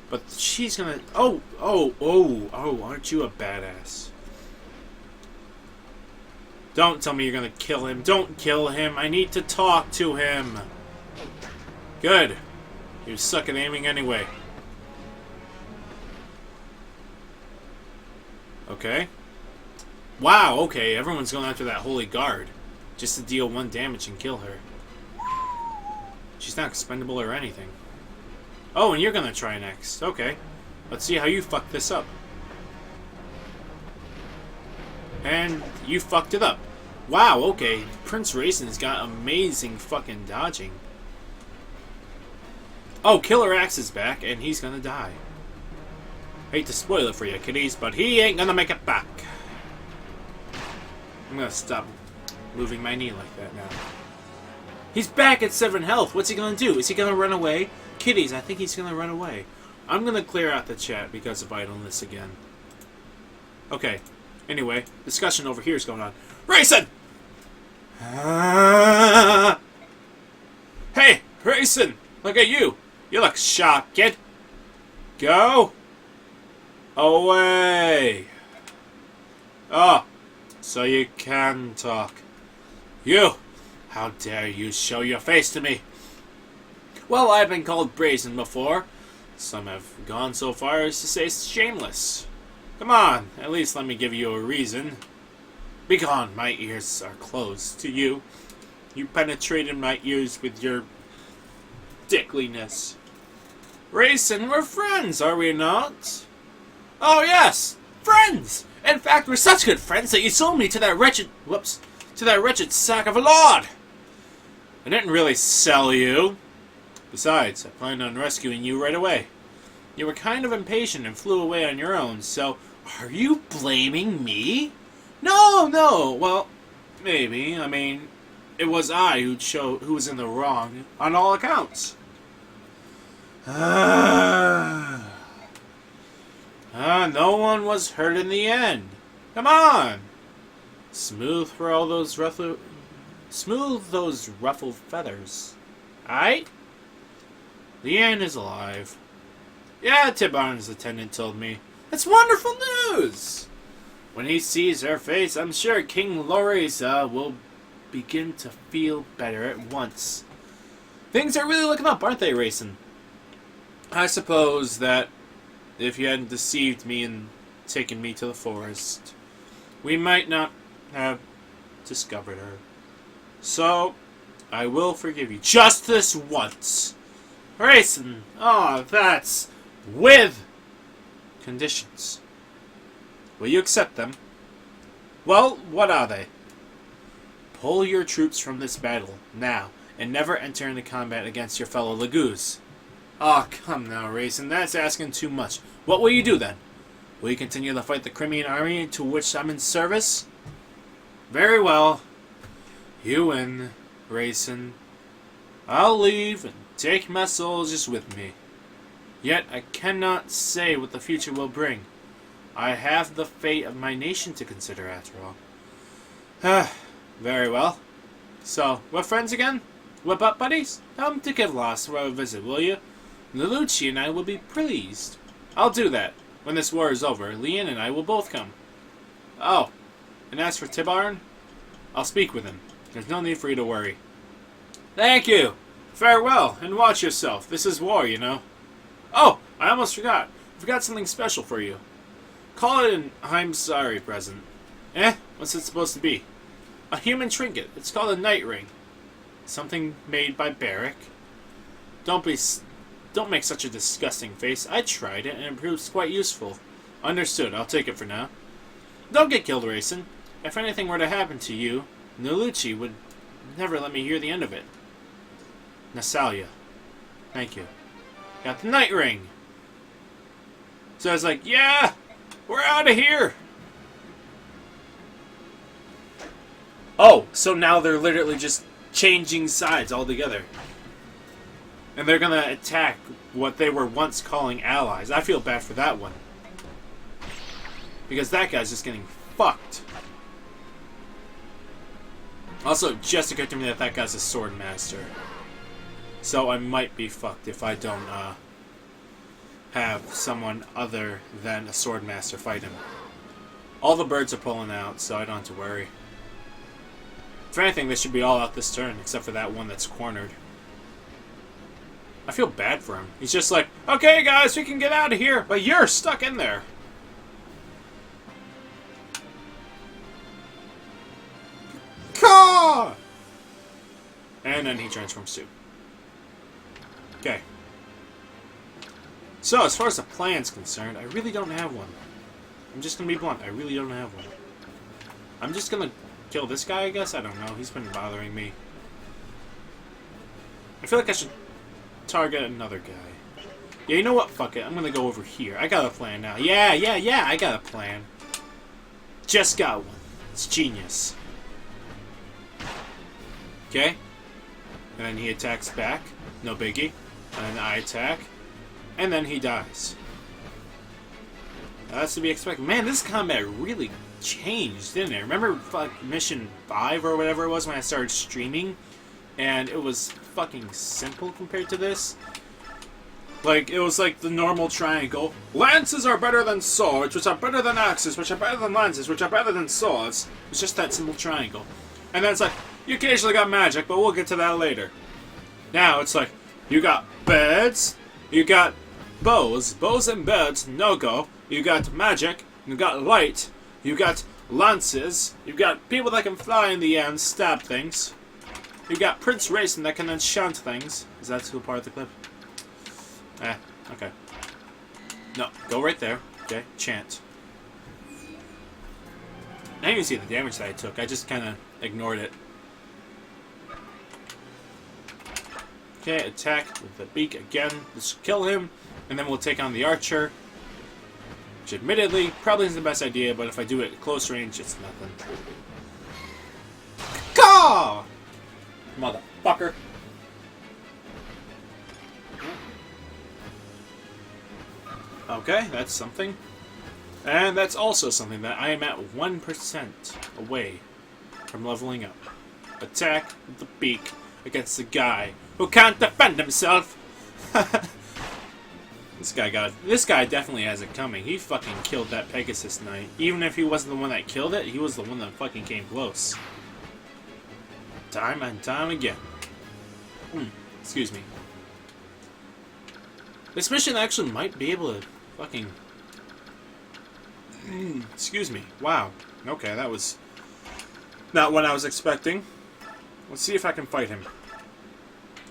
But she's gonna... Oh, aren't you a badass? Don't tell me you're gonna kill him. Don't kill him. I need to talk to him. Good. You suck at aiming anyway. Okay. Wow, okay. Everyone's going after that Holy Guard. Just to deal 1 damage and kill her. She's not expendable or anything. Oh, and you're gonna try next. Okay. Let's see how you fuck this up. And you fucked it up. Wow, okay. Prince Raisin's got amazing fucking dodging. Oh, Killer Axe is back, and he's gonna die. Hate to spoil it for you, kiddies, but he ain't gonna make it back. I'm gonna stop moving my knee like that now. He's back at 7 health. What's he gonna do? Is he gonna run away? Kitties, I think he's gonna run away. I'm gonna clear out the chat because of idleness again. Okay. Anyway, discussion over here is going on. Rayson! Hey, Rayson! Look at you! You look shocked, kid. Go away. Oh, so you can talk. You! How dare you show your face to me? Well, I've been called brazen before. Some have gone so far as to say shameless. Come on, at least let me give you a reason. Begone, my ears are closed to you. You penetrated my ears with your dickliness. Rayson, we're friends, are we not? Oh yes, friends! In fact, we're such good friends that you sold me to that wretched sack of a lord! I didn't really sell you. Besides, I planned on rescuing you right away. You were kind of impatient and flew away on your own, so are you blaming me? No, well, maybe. I mean, it was I who was in the wrong on all accounts. No one was hurt in the end. Come on. Smooth those ruffled feathers. Aight? Leanne is alive. Yeah, Tibarn's attendant told me. That's wonderful news! When he sees her face, I'm sure King Loreza will begin to feel better at once. Things are really looking up, aren't they, Rayson? I suppose that if you hadn't deceived me and taken me to the forest, we might not have discovered her. So, I will forgive you. Just this once! Rayson! Oh, that's with conditions. Will you accept them? Well, what are they? Pull your troops from this battle, now, and never enter into combat against your fellow Lagoos. Oh, come now, Rayson, that's asking too much. What will you do, then? Will you continue to fight the Crimean army to which I'm in service? Very well. You win, Rayson. I'll leave and take my soldiers with me. Yet I cannot say what the future will bring. I have the fate of my nation to consider, after all. Very well. So, we're friends again? Whip up, buddies? Come to Kivlos for a visit, will you? Lelouchi and I will be pleased. I'll do that. When this war is over, Leanne and I will both come. Oh, and as for Tibarn, I'll speak with him. There's no need for you to worry. Thank you. Farewell, and watch yourself. This is war, you know. Oh, I almost forgot. I forgot something special for you. Call it an I'm sorry present. What's it supposed to be? A human trinket. It's called a night ring. Something made by Barrick. Don't make such a disgusting face. I tried it, and it proves quite useful. Understood. I'll take it for now. Don't get killed, Rayson. If anything were to happen to you, Lelouchi would never let me hear the end of it. Nasalia. Thank you. Got the night ring. So I was like, yeah, we're out of here. Oh, so now they're literally just changing sides altogether. And they're going to attack what they were once calling allies. I feel bad for that one. Because that guy's just getting fucked. Also, just occurred to me that guy's a sword master. So I might be fucked if I don't have someone other than a sword master fight him. All the birds are pulling out, so I don't have to worry. If anything, they should be all out this turn, except for that one that's cornered. I feel bad for him. He's just like, okay guys, we can get out of here, but you're stuck in there. Caw! And then he transforms too. Okay. So, as far as the plan's concerned, I really don't have one. I'm just gonna be blunt, I really don't have one. I'm just gonna kill this guy, I guess? I don't know. He's been bothering me. I feel like I should target another guy. Yeah, you know what? Fuck it. I'm gonna go over here. I got a plan now. Yeah, I got a plan. Just got one. It's genius. Okay? and then he attacks back, no biggie, and then I attack, and then he dies. That's to be expected. Man, this combat really changed, didn't it? Remember mission 5 or whatever it was when I started streaming? And it was fucking simple compared to this. Like, it was like the normal triangle. Lances are better than swords, which are better than axes, which are better than lances, which are better than swords. It's just that simple triangle. And then it's like, you occasionally got magic, but we'll get to that later. Now it's like, you got birds, you got bows and birds, no go. You got magic, you got light, you got lances, you got people that can fly in the air and stab things. You got Prince Racing that can enchant things. Is that still part of the clip? Okay. No, go right there. Okay, chant. I didn't even see the damage that I took. I just kind of ignored it. Okay, attack with the beak again. Let's kill him, and then we'll take on the archer. Which, admittedly, probably isn't the best idea, but if I do it at close range, it's nothing. Caw! Motherfucker. Okay, that's something. And that's also something that I am at 1% away from leveling up. Attack with the beak against the guy who can't defend himself. This guy definitely has it coming. He fucking killed that Pegasus Knight. Even if he wasn't the one that killed it, he was the one that fucking came close. Time and time again. Excuse me. This mission actually might be able to fucking... excuse me. Wow. Okay, that was not what I was expecting. Let's see if I can fight him.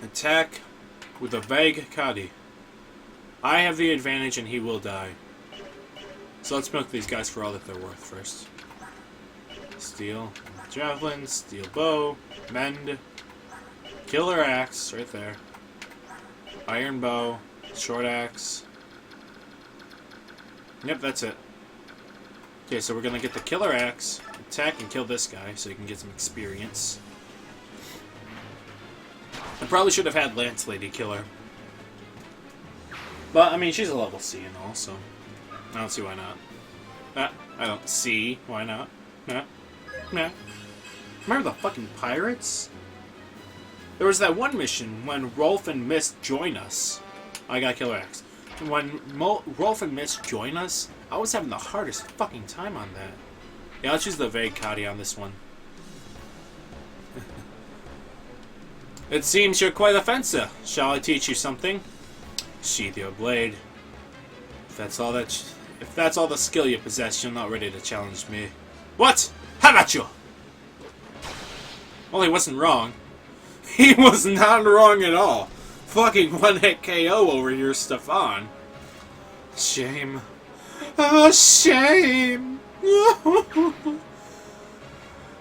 Attack with a vague Kadi. I have the advantage and he will die. So let's milk these guys for all that they're worth first. Steel javelin, steel bow, mend, killer axe, right there. Iron bow, short axe. Yep, that's it. Okay, so we're gonna get the killer axe, attack and kill this guy so you can get some experience. I probably should have had Lance Lady kill her. But, I mean, she's a level C and all, so I don't see why not. I don't see why not. Nah. Remember the fucking pirates? There was that one mission when Rolf and Mist join us. I got killer axe. When Rolf and Mist join us, I was having the hardest fucking time on that. Yeah, I'll choose the vague Kadi on this one. It seems you're quite a fencer. Shall I teach you something? Sheath your blade. If that's all the skill you possess, you're not ready to challenge me. What? How about you? Well, he wasn't wrong. He was not wrong at all. Fucking one-hit KO over here, Stefan. Shame. Oh, shame.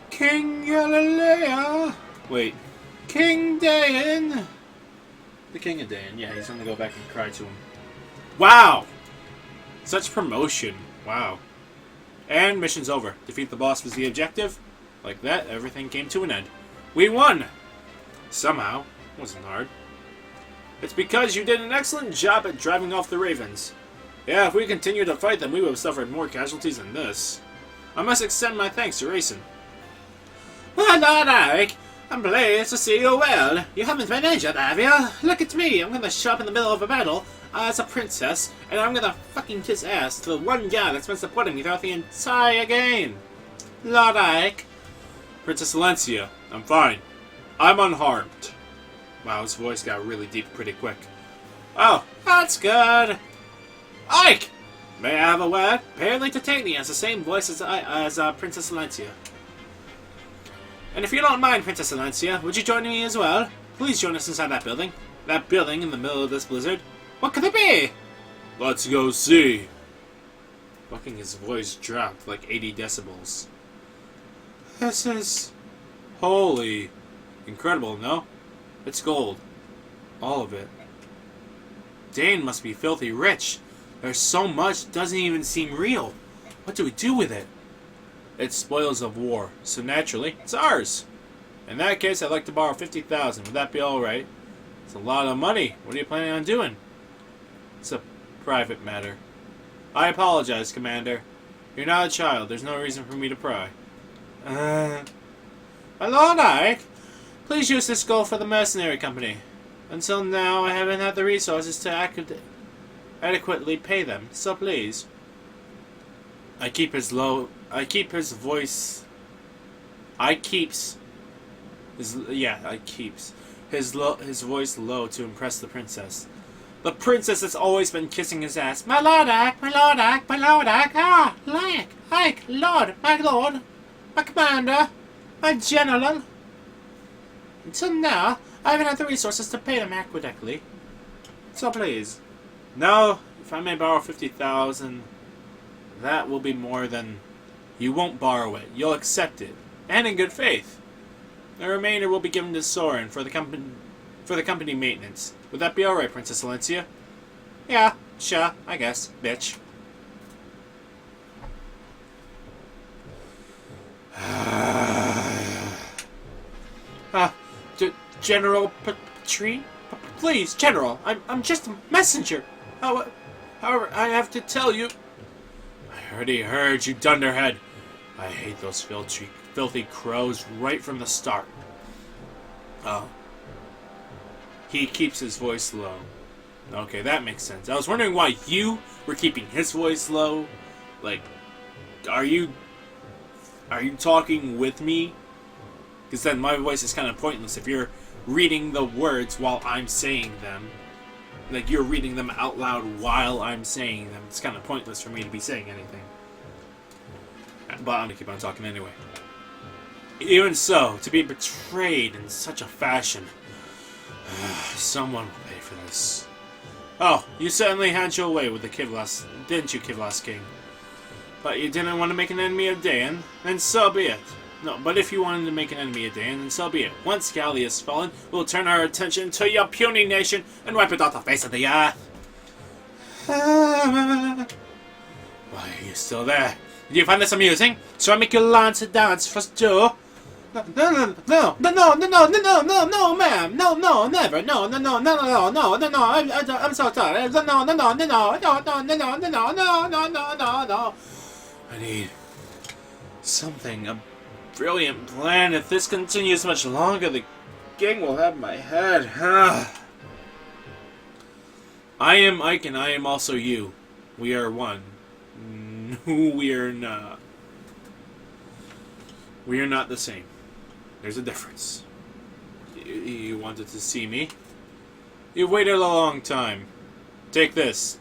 King Galilea. Wait. King Dayan. The King of Dayan. Yeah, he's gonna go back and cry to him. Wow! Such promotion. Wow. And mission's over. Defeat the boss was the objective. Like that, everything came to an end. We won! Somehow. It wasn't hard. It's because you did an excellent job at driving off the ravens. Yeah, if we continued to fight them, we would have suffered more casualties than this. I must extend my thanks to Racing. Well done, Eric. I'm pleased to see you well. You haven't been injured, have you? Look at me. I'm gonna show up in the middle of a battle as a princess, and I'm gonna fucking kiss ass to the one guy that's been supporting me throughout the entire game. Lord Ike. Princess Valencia. I'm fine. I'm unharmed. Wow, his voice got really deep pretty quick. Oh, that's good. Ike! May I have a word? Apparently Titania has the same voice as Princess Valencia. And if you don't mind, Princess Valencia, would you join me as well? Please join us inside that building. That building in the middle of this blizzard. What could it be? Let's go see. Fucking his voice dropped like 80 decibels. This is... holy. Incredible, no? It's gold. All of it. Dane must be filthy rich. There's so much, it doesn't even seem real. What do we do with it? It's spoils of war, so naturally, it's ours. In that case, I'd like to borrow 50,000. Would that be alright? It's a lot of money. What are you planning on doing? It's a private matter. I apologize, Commander. You're not a child. There's no reason for me to pry. My Lord Ike, please use this gold for the mercenary company. Until now, I haven't had the resources to adequately pay them, so please. I keeps his voice low to impress the princess. The princess has always been kissing his ass. My Lord Ike, my Lord Ike, my Lord Ike, Ike, Lord, my commander, my general. Until now, I haven't had the resources to pay them adequately. So please. No, if I may borrow 50,000, that will be more than... You won't borrow it. You'll accept it. And in good faith. The remainder will be given to Soren for the company maintenance. Would that be alright, Princess Valencia? Yeah, sure, I guess, bitch. General Patry? Please, General, I'm just a messenger. However, I have to tell you... I already heard, you dunderhead. I hate those filthy crows right from the start. Oh. He keeps his voice low. Okay, that makes sense. I was wondering why you were keeping his voice low. Like, are you talking with me? Because then my voice is kind of pointless if you're reading the words while I'm saying them. Like, you're reading them out loud while I'm saying them. It's kind of pointless for me to be saying anything. But I'm going to keep on talking anyway. Even so, to be betrayed in such a fashion... Someone will pay for this. Oh, you certainly had your way with the Kivlas, didn't you, Kivlas King? But you didn't want to make an enemy of Dayan, then so be it. No, but if you wanted to make an enemy of Dayan, then so be it. Once Gallia is fallen, we'll turn our attention to your puny nation and wipe it off the face of the earth. Why are you still there? Do you find this amusing? Shall I make you learn to dance for Joe? No, ma'am. No, never. No. I'm so tired. No. I need something, a brilliant plan. If this continues much longer, the gang will have my head. I am Ike, and I am also you. We are one. No, we are not. We are not the same. There's a difference. You wanted to see me? You've waited a long time. Take this.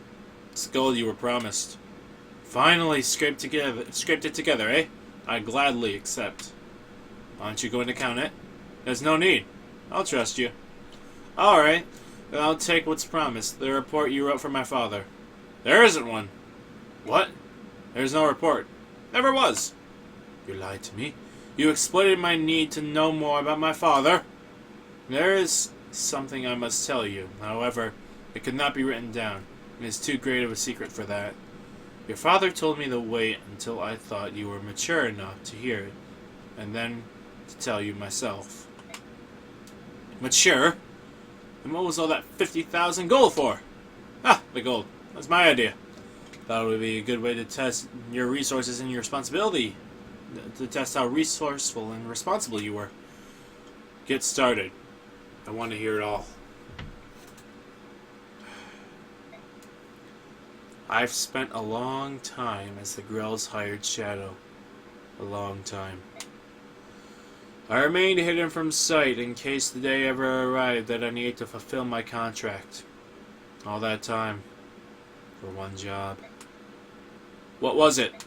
It's the gold you were promised. Finally scraped it together, eh? I gladly accept. Aren't you going to count it? There's no need. I'll trust you. Alright. Then I'll take what's promised. The report you wrote for my father. There isn't one. What? There's no report. Never was. You lied to me. You exploited my need to know more about my father. There is something I must tell you. However, it could not be written down. It is too great of a secret for that. Your father told me to wait until I thought you were mature enough to hear it, and then to tell you myself. Mature? And what was all that 50,000 gold for? Ah, the gold. That's my idea. Thought it would be a good way to test your resources and your responsibility. To test how resourceful and responsible you were. Get started. I want to hear it all. I've spent a long time as the Grell's hired shadow. A long time. I remained hidden from sight in case the day ever arrived that I needed to fulfill my contract. All that time. For one job. What was it?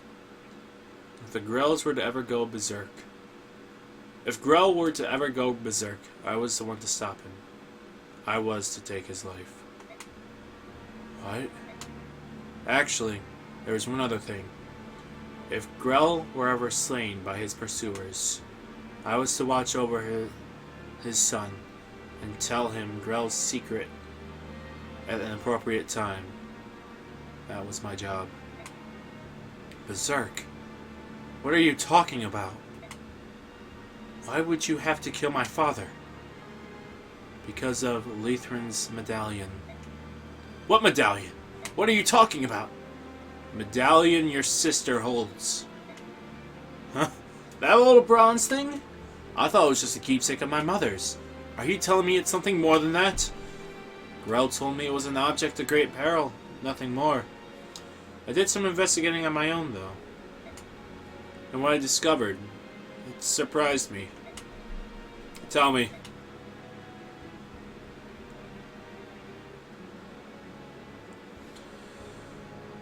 If the Grells were to ever go berserk. If Grell were to ever go berserk, I was the one to stop him. I was to take his life. What? Actually, there was one other thing. If Grell were ever slain by his pursuers, I was to watch over his son and tell him Grell's secret at an appropriate time. That was my job. Berserk? What are you talking about? Why would you have to kill my father? Because of Lethran's medallion. What medallion? What are you talking about? Medallion your sister holds. Huh? That little bronze thing? I thought it was just a keepsake of my mother's. Are you telling me it's something more than that? Grell told me it was an object of great peril, nothing more. I did some investigating on my own, though. And what I discovered, it surprised me. Tell me.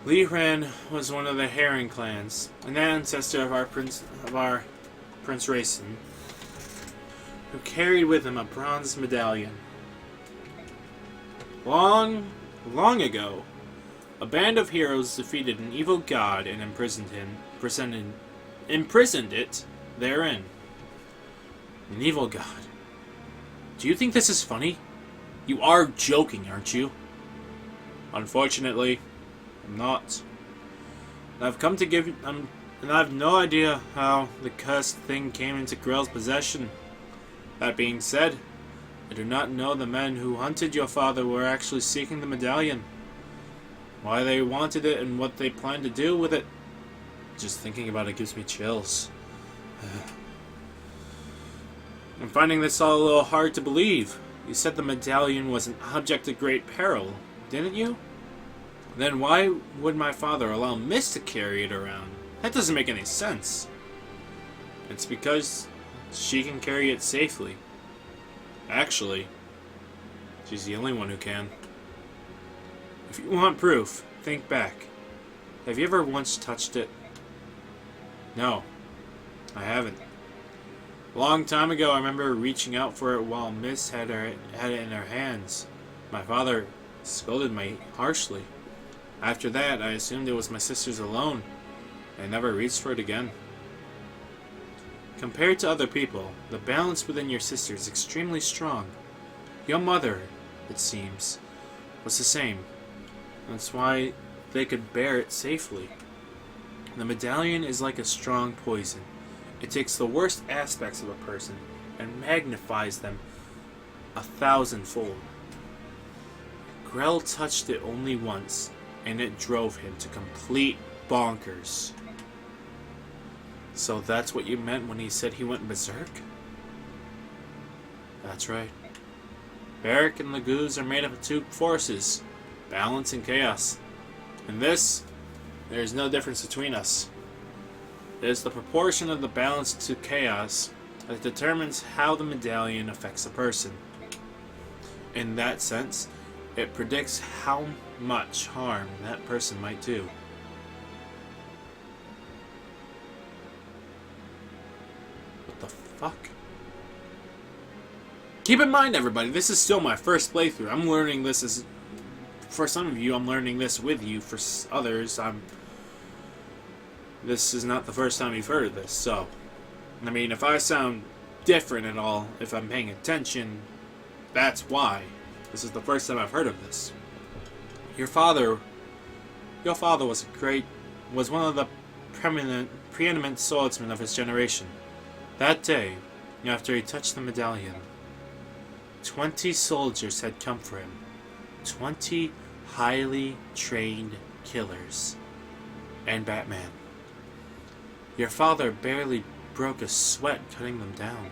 Lethran was one of the Herring clans, an ancestor of our Prince Racin, who carried with him a bronze medallion. Long ago, a band of heroes defeated an evil god and imprisoned it therein. An evil god. Do you think this is funny? You are joking, aren't you? Unfortunately, I'm not. And I've come to give and I have no idea how the cursed thing came into Grell's possession. That being said, I do not know the men who hunted your father were actually seeking the medallion. Why they wanted it and what they planned to do with it. Just thinking about it gives me chills. I'm finding this all a little hard to believe. You said the medallion was an object of great peril, didn't you? Then why would my father allow Miss to carry it around? That doesn't make any sense. It's because she can carry it safely. Actually, she's the only one who can. If you want proof, think back. Have you ever once touched it? No, I haven't. A long time ago, I remember reaching out for it while Miss had it in her hands. My father scolded me harshly. After that, I assumed it was my sister's alone. I never reached for it again. Compared to other people, the balance within your sister is extremely strong. Your mother, it seems, was the same. That's why they could bear it safely. The medallion is like a strong poison. It takes the worst aspects of a person and magnifies them 1,000-fold. Grell touched it only once, and it drove him to complete bonkers. So that's what you meant when he said he went berserk? That's right. Beric and Laguz are made up of two forces, balance and chaos. In this, there is no difference between us. It is the proportion of the balance to chaos that determines how the medallion affects a person. In that sense, it predicts how much harm that person might do. What the fuck? Keep in mind, everybody, this is still my first playthrough. I'm learning this as... For some of you, I'm learning this with you. For others, this is not the first time you've heard of this, so... I mean, if I sound different at all, if I'm paying attention, that's why. This is the first time I've heard of this. Your father was one of the preeminent swordsmen of his generation. That day, after he touched the medallion, 20 soldiers had come for him. 20 highly trained killers. And Batman. Your father barely broke a sweat cutting them down.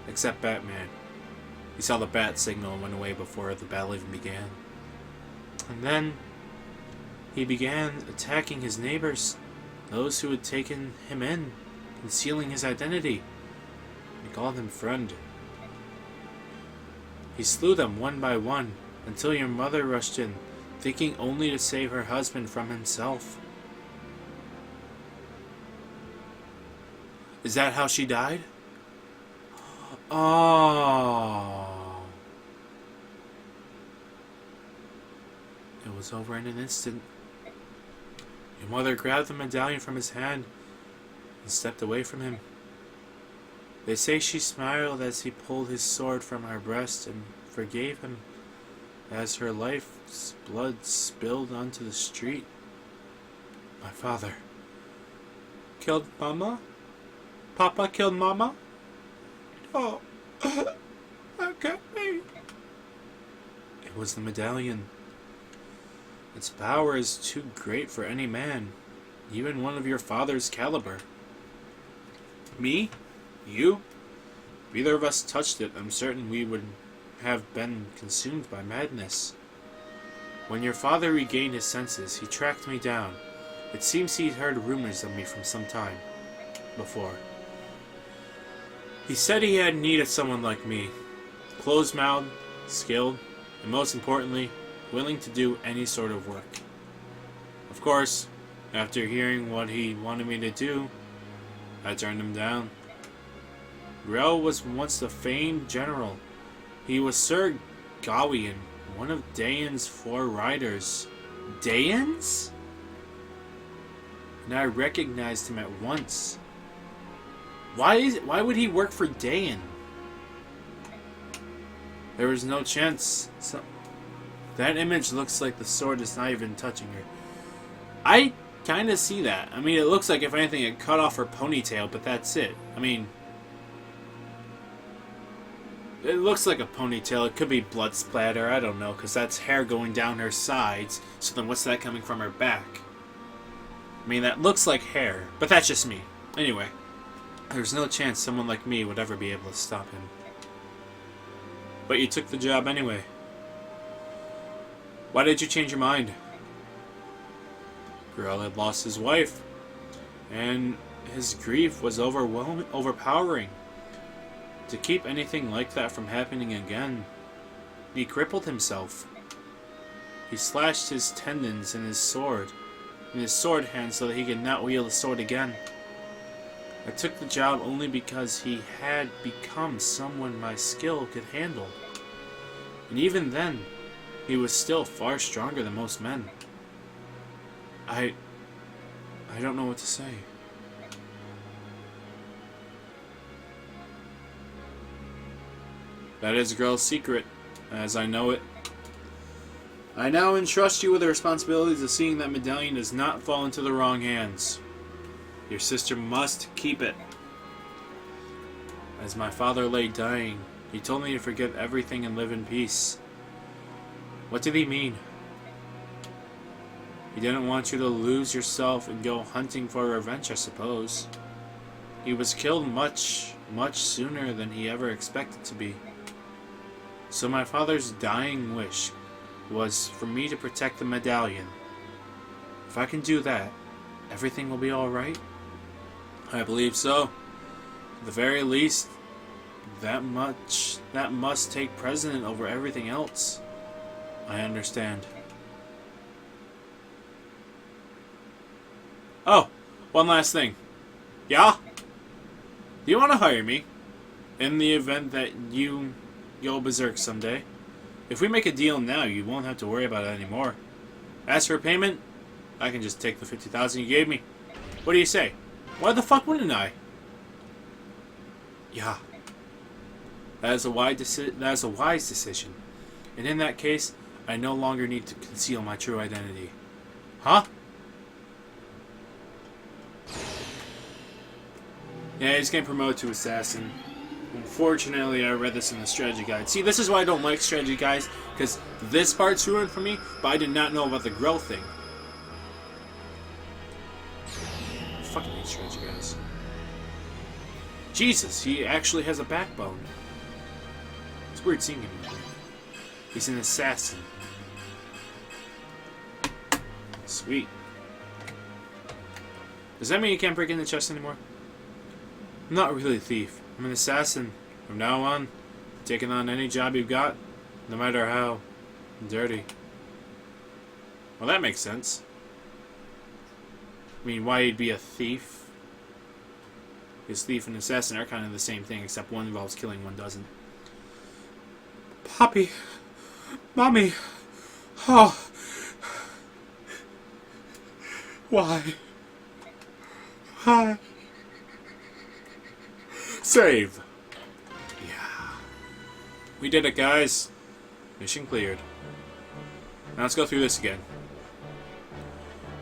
Except Batman. He saw the bat signal and went away before the battle even began. And then he began attacking his neighbors, those who had taken him in, concealing his identity. He called them friend. He slew them one by one until your mother rushed in, thinking only to save her husband from himself. Is that how she died? Oh. It was over in an instant. Your mother grabbed the medallion from his hand and stepped away from him. They say she smiled as he pulled his sword from her breast and forgave him as her life's blood spilled onto the street. My father killed Mama? Papa killed Mama? Oh, how can me? It was the medallion. Its power is too great for any man, even one of your father's caliber. Me? You? If either of us touched it, I'm certain we would have been consumed by madness. When your father regained his senses, he tracked me down. It seems he'd heard rumors of me from some time before. He said he had need of someone like me, closed-mouthed, skilled, and most importantly, willing to do any sort of work. Of course, after hearing what he wanted me to do, I turned him down. Grell was once a famed general. He was Sir Gawain, one of Dayan's 4 riders. Dayan's? And I recognized him at once. Why would he work for Dayan? There was no chance. That image looks like the sword is not even touching her. I kind of see that. I mean, it looks like, if anything, it cut off her ponytail, but that's it. I mean, it looks like a ponytail. It could be blood splatter. I don't know, because that's hair going down her sides. So then what's that coming from her back? I mean, that looks like hair, but that's just me. Anyway, there's no chance someone like me would ever be able to stop him. But you took the job anyway. Why did you change your mind? Grell had lost his wife, and his grief was overpowering. To keep anything like that from happening again, he crippled himself. He slashed his tendons in his sword hand so that he could not wield a sword again. I took the job only because he had become someone my skill could handle. And even then, he was still far stronger than most men. I don't know what to say. That is Grell's secret, as I know it. I now entrust you with the responsibilities of seeing that medallion does not fall into the wrong hands. Your sister must keep it. As my father lay dying, he told me to forget everything and live in peace. What did he mean? He didn't want you to lose yourself and go hunting for revenge, I suppose. He was killed much, much sooner than he ever expected to be. So my father's dying wish was for me to protect the medallion. If I can do that, everything will be alright? I believe so. At the very least, that must take precedent over everything else. I understand. Oh, one last thing. Yeah? Do you want to hire me? In the event that you go berserk someday. If we make a deal now, you won't have to worry about it anymore. As for payment, I can just take the $50,000 you gave me. What do you say? Why the fuck wouldn't I? Yeah. That is a wise decision. And in that case, I no longer need to conceal my true identity. Huh? Yeah, he's getting promoted to assassin. Unfortunately, I read this in the strategy guide. See, this is why I don't like strategy guides, because this part's ruined for me, but I did not know about the Grell thing. I fucking hate strategy guides. Jesus, he actually has a backbone. It's weird seeing him. He's an assassin. Sweet. Does that mean you can't break in the chest anymore? I'm not really a thief. I'm an assassin. From now on, taking on any job you've got, no matter how dirty. Well, that makes sense. I mean, why he'd be a thief? Because thief and assassin are kind of the same thing, except one involves killing, one doesn't. Poppy. Mommy. Oh. Why? Hi. Save. Yeah. We did it, guys. Mission cleared. Now let's go through this again.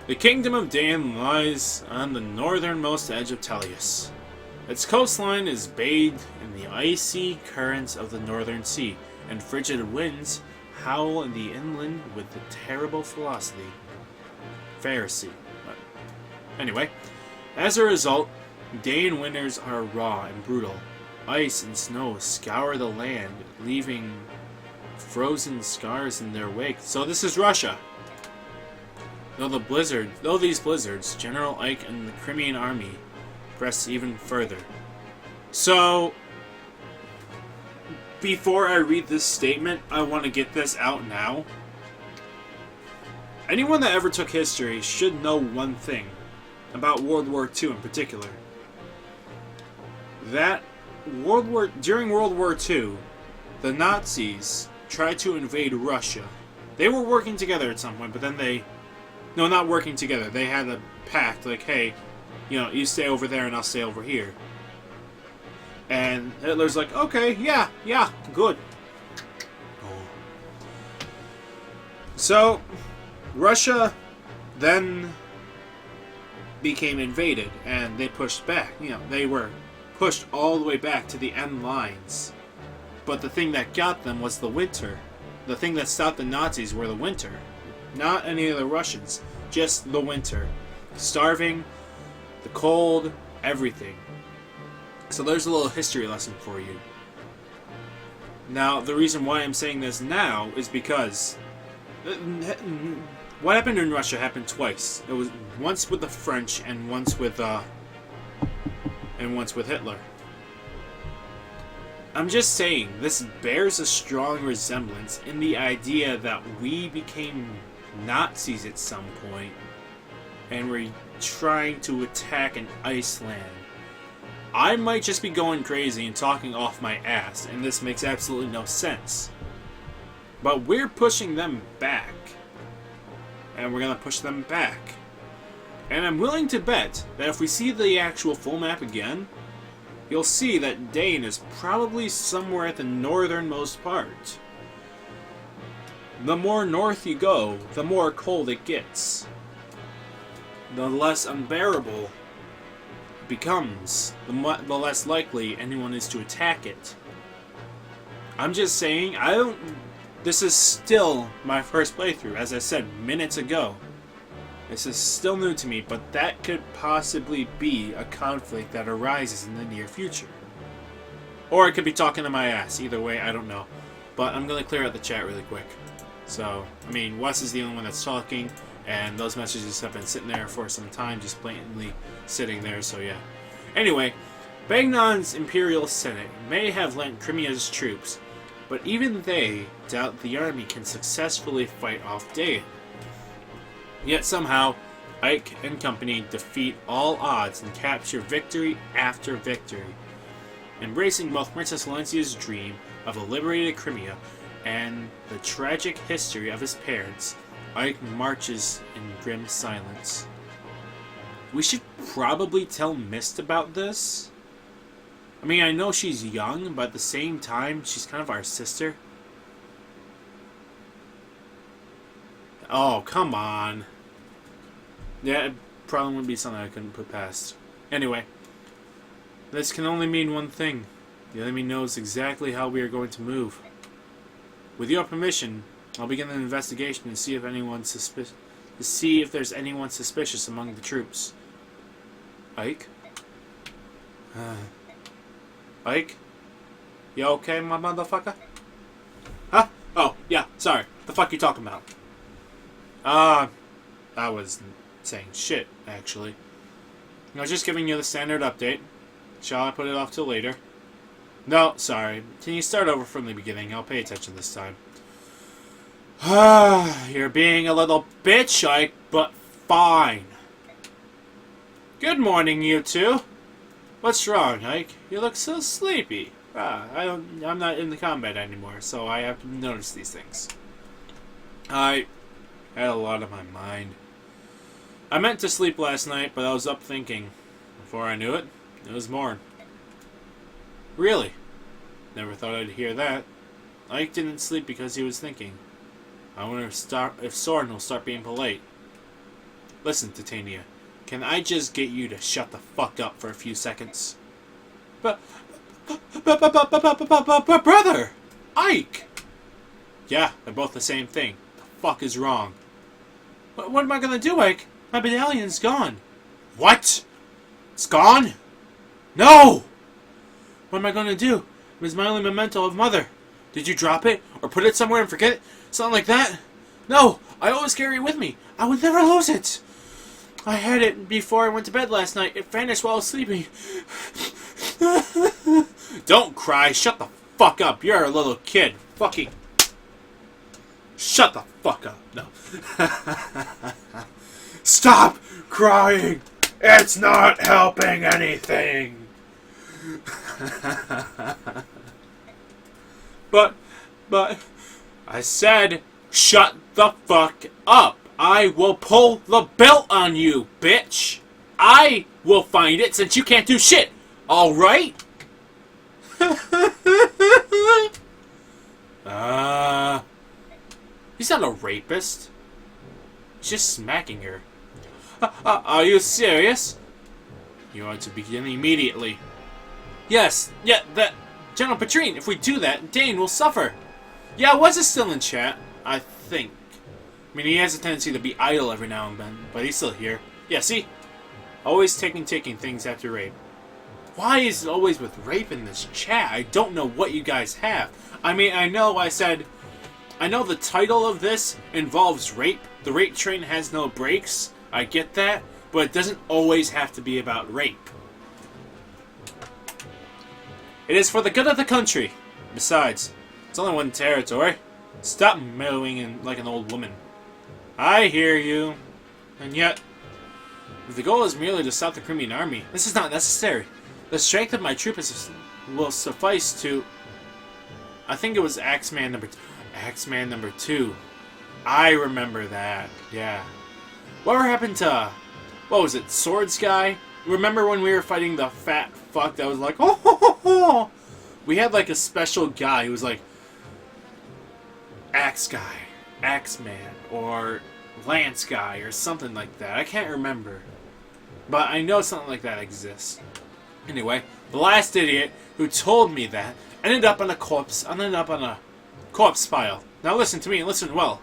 The kingdom of Dan lies on the northernmost edge of Tellius. Its coastline is bathed in the icy currents of the Northern Sea, and frigid winds howl in the inland with the terrible velocity. Pharisee. But anyway, as a result, day and winters are raw and brutal. Ice and snow scour the land, leaving frozen scars in their wake. So this is Russia. Though these blizzards, General Ike and the Crimean army press even further. So, before I read this statement, I want to get this out now. Anyone that ever took history should know one thing about World War II in particular. That during World War II, the Nazis tried to invade Russia. They were working together at some point, but then no, not working together. They had a pact, like, hey, you stay over there and I'll stay over here. And Hitler's like, okay, yeah, good. So, Russia then became invaded, and they pushed back. They were pushed all the way back to the end lines. But the thing that got them was the winter. The thing that stopped the Nazis were the winter. Not any of the Russians, just the winter. Starving, the cold, everything. So there's a little history lesson for you. Now, the reason why I'm saying this now is because what happened in Russia happened twice. It was once with the French and once with Hitler. I'm just saying, this bears a strong resemblance in the idea that we became Nazis at some point and we're trying to attack an Iceland. I might just be going crazy and talking off my ass, and this makes absolutely no sense. But we're pushing them back. And we're going to push them back. And I'm willing to bet that if we see the actual full map again, you'll see that Dane is probably somewhere at the northernmost part. The more north you go, the more cold it gets. The less unbearable it becomes, the less likely anyone is to attack it. I'm just saying, this is still my first playthrough, as I said minutes ago. This is still new to me, but that could possibly be a conflict that arises in the near future. Or I could be talking to my ass. Either way, I don't know. But I'm going to clear out the chat really quick. So, Wes is the only one that's talking, and those messages have been sitting there for some time, just blatantly sitting there, so yeah. Anyway, Bagnon's Imperial Senate may have lent Crimea's troops, but even they doubt the army can successfully fight off Dane. Yet somehow, Ike and company defeat all odds and capture victory after victory. Embracing both Princess Valencia's dream of a liberated Crimea and the tragic history of his parents, Ike marches in grim silence. We should probably tell Mist about this. I know she's young, but at the same time, she's kind of our sister. Oh, come on. Yeah, it probably wouldn't be something I couldn't put past. Anyway, this can only mean one thing. The enemy knows exactly how we are going to move. With your permission, I'll begin an investigation and see if there's anyone suspicious among the troops. Ike? Ike? You okay, my motherfucker? Huh? Oh, yeah, sorry. The fuck you talking about? I was saying shit, actually. I was just giving you the standard update. Shall I put it off till later? No, sorry. Can you start over from the beginning? I'll pay attention this time. You're being a little bitch, Ike, but fine. Good morning, you two. What's wrong, Ike? You look so sleepy. I'm not in the combat anymore, so I have to notice these things. I had a lot on my mind. I meant to sleep last night, but I was up thinking. Before I knew it, it was morn. Really? Never thought I'd hear that. Ike didn't sleep because he was thinking. I wonder if Soren will start being polite. Listen, Titania, can I just get you to shut the fuck up for a few seconds? Brother! Ike! Yeah, they're both the same thing. The fuck is wrong? What am I gonna do, Ike? My medallion's gone. What? It's gone? No! What am I gonna do? It was my only memento of Mother. Did you drop it? Or put it somewhere and forget it? Something like that? No! I always carry it with me. I would never lose it. I had it before I went to bed last night. It vanished while I was sleeping. Don't cry. Shut the fuck up. You're a little kid. Fucking... Shut the fuck up. No. Stop crying. It's not helping anything. But, I said, shut the fuck up. I will pull the belt on you, bitch. I will find it since you can't do shit. Alright? He's not a rapist. He's just smacking her. Are you serious? You are to begin immediately. Yes, yeah, that... General Petrine, if we do that, Dane will suffer. Yeah, was it still in chat? I think. I mean, he has a tendency to be idle every now and then, but he's still here. Yeah, see? Always taking things after rape. Why is it always with rape in this chat? I don't know what you guys have. I mean, I know the title of this involves rape. The rape train has no brakes. I get that, but it doesn't always have to be about rape. It is for the good of the country. Besides, it's only one territory. Stop mellowing in like an old woman. I hear you. And yet, if the goal is merely to stop the Crimean army, this is not necessary. The strength of my troops will suffice to... I think it was Axeman number 2. I remember that. Yeah. Whatever happened to... What was it? Swords guy? Remember when we were fighting the fat fuck that was like, oh, ho, ho, ho. We had like a special guy who was like Axe guy, Axeman, or Lance guy, or something like that. I can't remember, but I know something like that exists. Anyway, the last idiot who told me that ended up on a corpse pile. Now listen to me and listen well.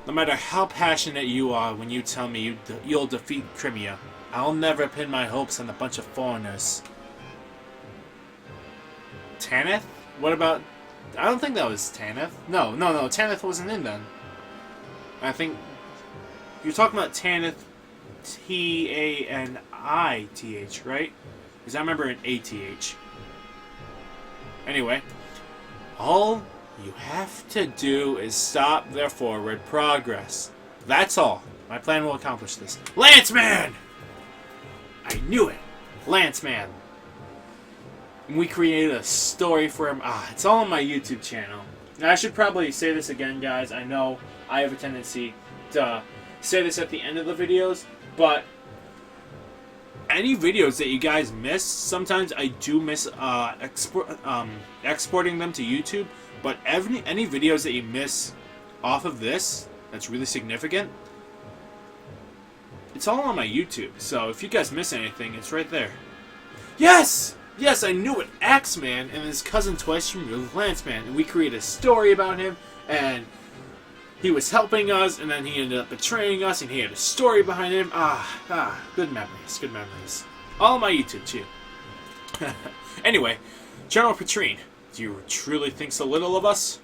No matter how passionate you are when you tell me you'll defeat Crimea, I'll never pin my hopes on a bunch of foreigners. Tanith? What about... I don't think that was Tanith. No, Tanith wasn't in then. I think... You're talking about Tanith, Tanith, right? Because I remember an ATH. Anyway, all you have to do is stop their forward progress. That's all. My plan will accomplish this. Lanceman! I knew it! Lanceman. We created a story for him. It's all on my YouTube channel. Now, I should probably say this again, guys. I know I have a tendency to say this at the end of the videos, but any videos that you guys miss, sometimes I do miss exporting them to YouTube, but any videos that you miss off of this, that's really significant, it's all on my YouTube, so if you guys miss anything, it's right there. Yes! Yes, I knew it! Axeman and his cousin twice removed, Lanceman, and we created a story about him, and he was helping us, and then he ended up betraying us, and he had a story behind him. Good memories, good memories. All on my YouTube, too. Anyway, General Petrine, do you truly think so little of us?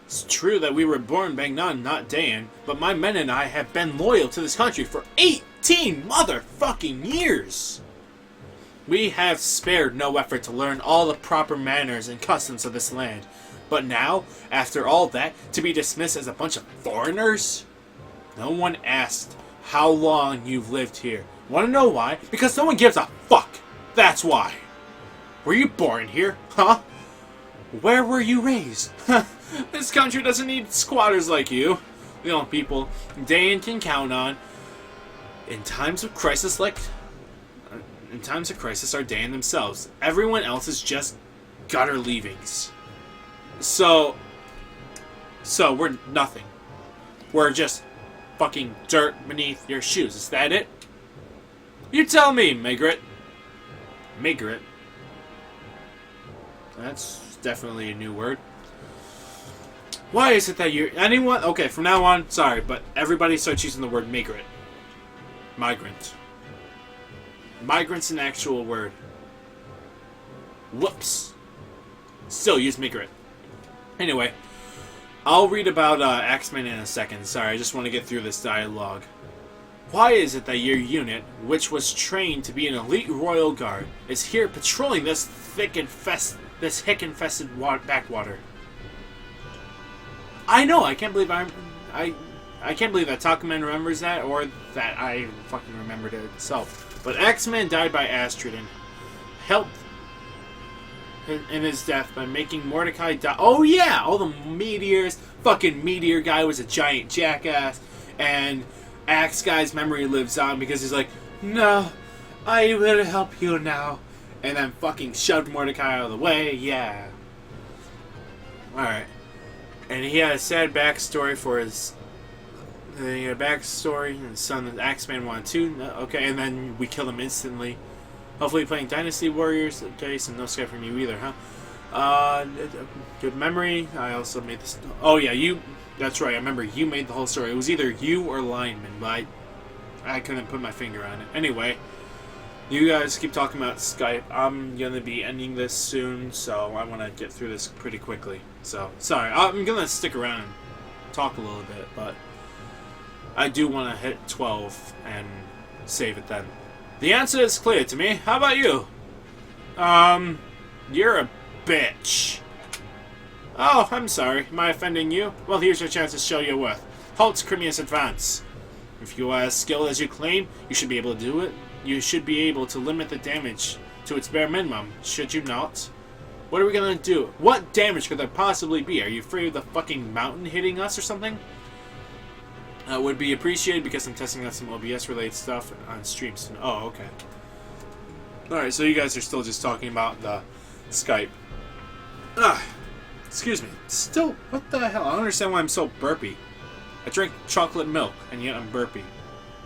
It's true that we were born Bagnan, not Dayan, but my men and I have been loyal to this country for 18 motherfucking years! We have spared no effort to learn all the proper manners and customs of this land. But now, after all that, to be dismissed as a bunch of foreigners? No one asked how long you've lived here. Want to know why? Because no one gives a fuck! That's why! Were you born here? Huh? Where were you raised? This country doesn't need squatters like you. The only people Dayan can count on in times of crisis are Dayan themselves. Everyone else is just gutter leavings. So we're nothing. We're just fucking dirt beneath your shoes. Is that it? You tell me, Maigret. Maigret? That's definitely a new word. Why is it that you're... Anyone... Okay, from now on, sorry, but everybody starts using the word migrant. Migrant. Migrant's an actual word. Whoops. Still use migrant. Anyway, I'll read about Axeman in a second. Sorry, I just want to get through this dialogue. Why is it that your unit, which was trained to be an elite royal guard, is here patrolling this hick-infested backwater? I know. I can't believe I can't believe that Takuman remembers that, or that I fucking remembered it itself. But Axeman died by Astrid and helped in his death by making Mordecai die. Oh yeah, all the meteors. Fucking meteor guy was a giant jackass, and Axe guy's memory lives on because he's like, no, I will help you now, and then fucking shoved Mordecai out of the way. Yeah. All right. And he had a sad backstory for his. He had a backstory, and his son, Axeman, wanted to. Okay, and then we kill him instantly. Hopefully playing Dynasty Warriors. Okay, so no Skype from you either, huh? Good memory. I also made this. Oh yeah, you. That's right. I remember you made the whole story. It was either you or Lineman, but I couldn't put my finger on it. Anyway, you guys keep talking about Skype. I'm gonna be ending this soon, so I want to get through this pretty quickly. So sorry. I'm gonna stick around and talk a little bit, but I do want to hit 12 and save it then. The answer is clear to me. How about you? You're a bitch. Oh, I'm sorry. Am I offending you? Well, here's your chance to show your worth. Halt Crimea's advance. If you are as skilled as you claim, you should be able to do it. You should be able to limit the damage to its bare minimum, should you not? What are we gonna do? What damage could there possibly be? Are you afraid of the fucking mountain hitting us or something? Would be appreciated because I'm testing out some OBS-related stuff on streams. Oh, okay. Alright, so you guys are still just talking about the Skype. Excuse me. Still, what the hell? I don't understand why I'm so burpy. I drink chocolate milk, and yet I'm burpy.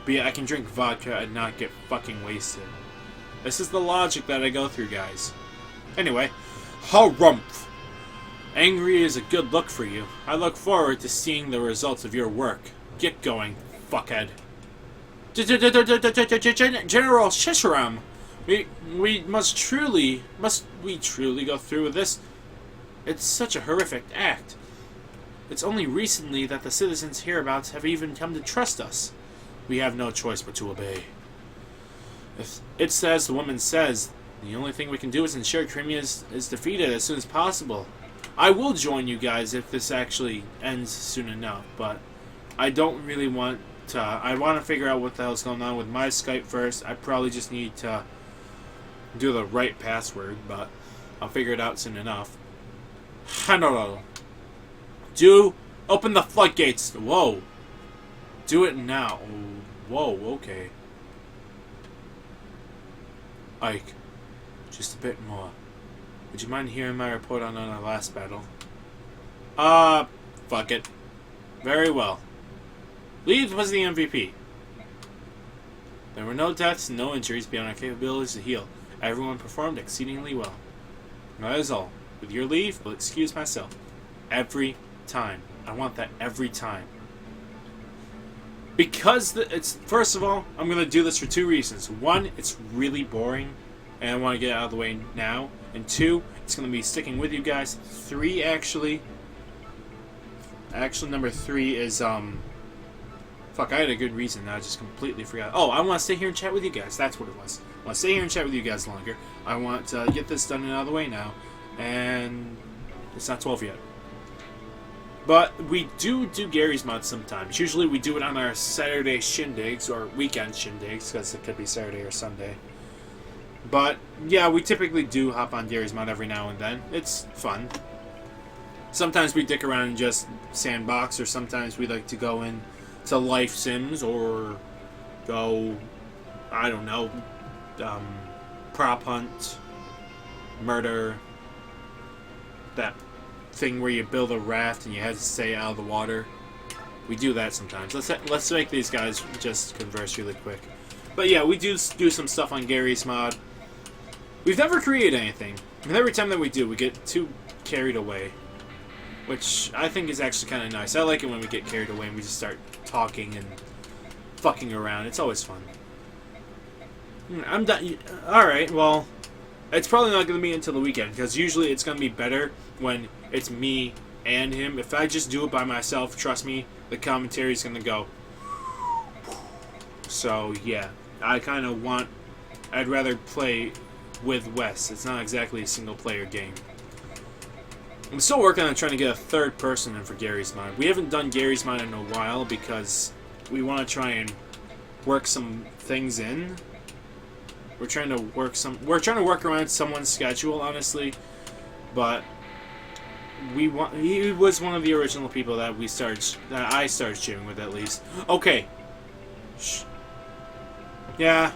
But yet I can drink vodka and not get fucking wasted. This is the logic that I go through, guys. Anyway, harumph. Angry is a good look for you. I look forward to seeing the results of your work. Get going, fuckhead. General Shisharam, must we truly go through with this? It's such a horrific act. It's only recently that the citizens hereabouts have even come to trust us. We have no choice but to obey. If it's as the woman says, the only thing we can do is ensure Crimea is defeated as soon as possible. I will join you guys if this actually ends soon enough, but I don't really want to. I want to figure out what the hell's going on with my Skype first. I probably just need to do the right password, but I'll figure it out soon enough. Hello. Do open the floodgates. Whoa. Do it now. Whoa, okay. Ike, just a bit more. Would you mind hearing my report on our last battle? Fuck it. Very well. Leeds was the MVP. There were no deaths and no injuries beyond our capabilities to heal. Everyone performed exceedingly well. That is all. With your leave, I'll excuse myself. Every time. I want that every time. Because it's... First of all, I'm going to do this for two reasons. One, it's really boring, and I want to get it out of the way now. And two, it's going to be sticking with you guys. Three, actually... Actually, number three is, Fuck, I had a good reason that I just completely forgot. Oh, I want to stay here and chat with you guys. That's what it was. I want to stay here and chat with you guys longer. I want to get this done and out of the way now. And it's not 12 yet. But we do Gary's Mod sometimes. Usually we do it on our Saturday shindigs, or weekend shindigs, because it could be Saturday or Sunday. But, yeah, we typically do hop on Gary's Mod every now and then. It's fun. Sometimes we dick around and just sandbox, or sometimes we like to go in to Life Sims, or go, I don't know, prop hunt, murder, that thing where you build a raft and you have to stay out of the water. We do that sometimes. Let's make these guys just converse really quick. But yeah, we do some stuff on Gary's Mod. We've never created anything. And every time that we do, we get too carried away. Which I think is actually kind of nice. I like it when we get carried away and we just start talking and fucking around. It's always fun. I'm done. Alright, well, it's probably not going to be until the weekend, because usually it's going to be better when it's me and him. If I just do it by myself, trust me, the commentary is going to go. So, yeah. I kind of want... I'd rather play with Wes. It's not exactly a single-player game. I'm still working on trying to get a third person in for Gary's Mod. We haven't done Gary's Mod in a while because we want to try and work some things in. We're trying to work around someone's schedule, honestly, but he was one of the original people that I started streaming with, at least. Okay. Shh. Yeah,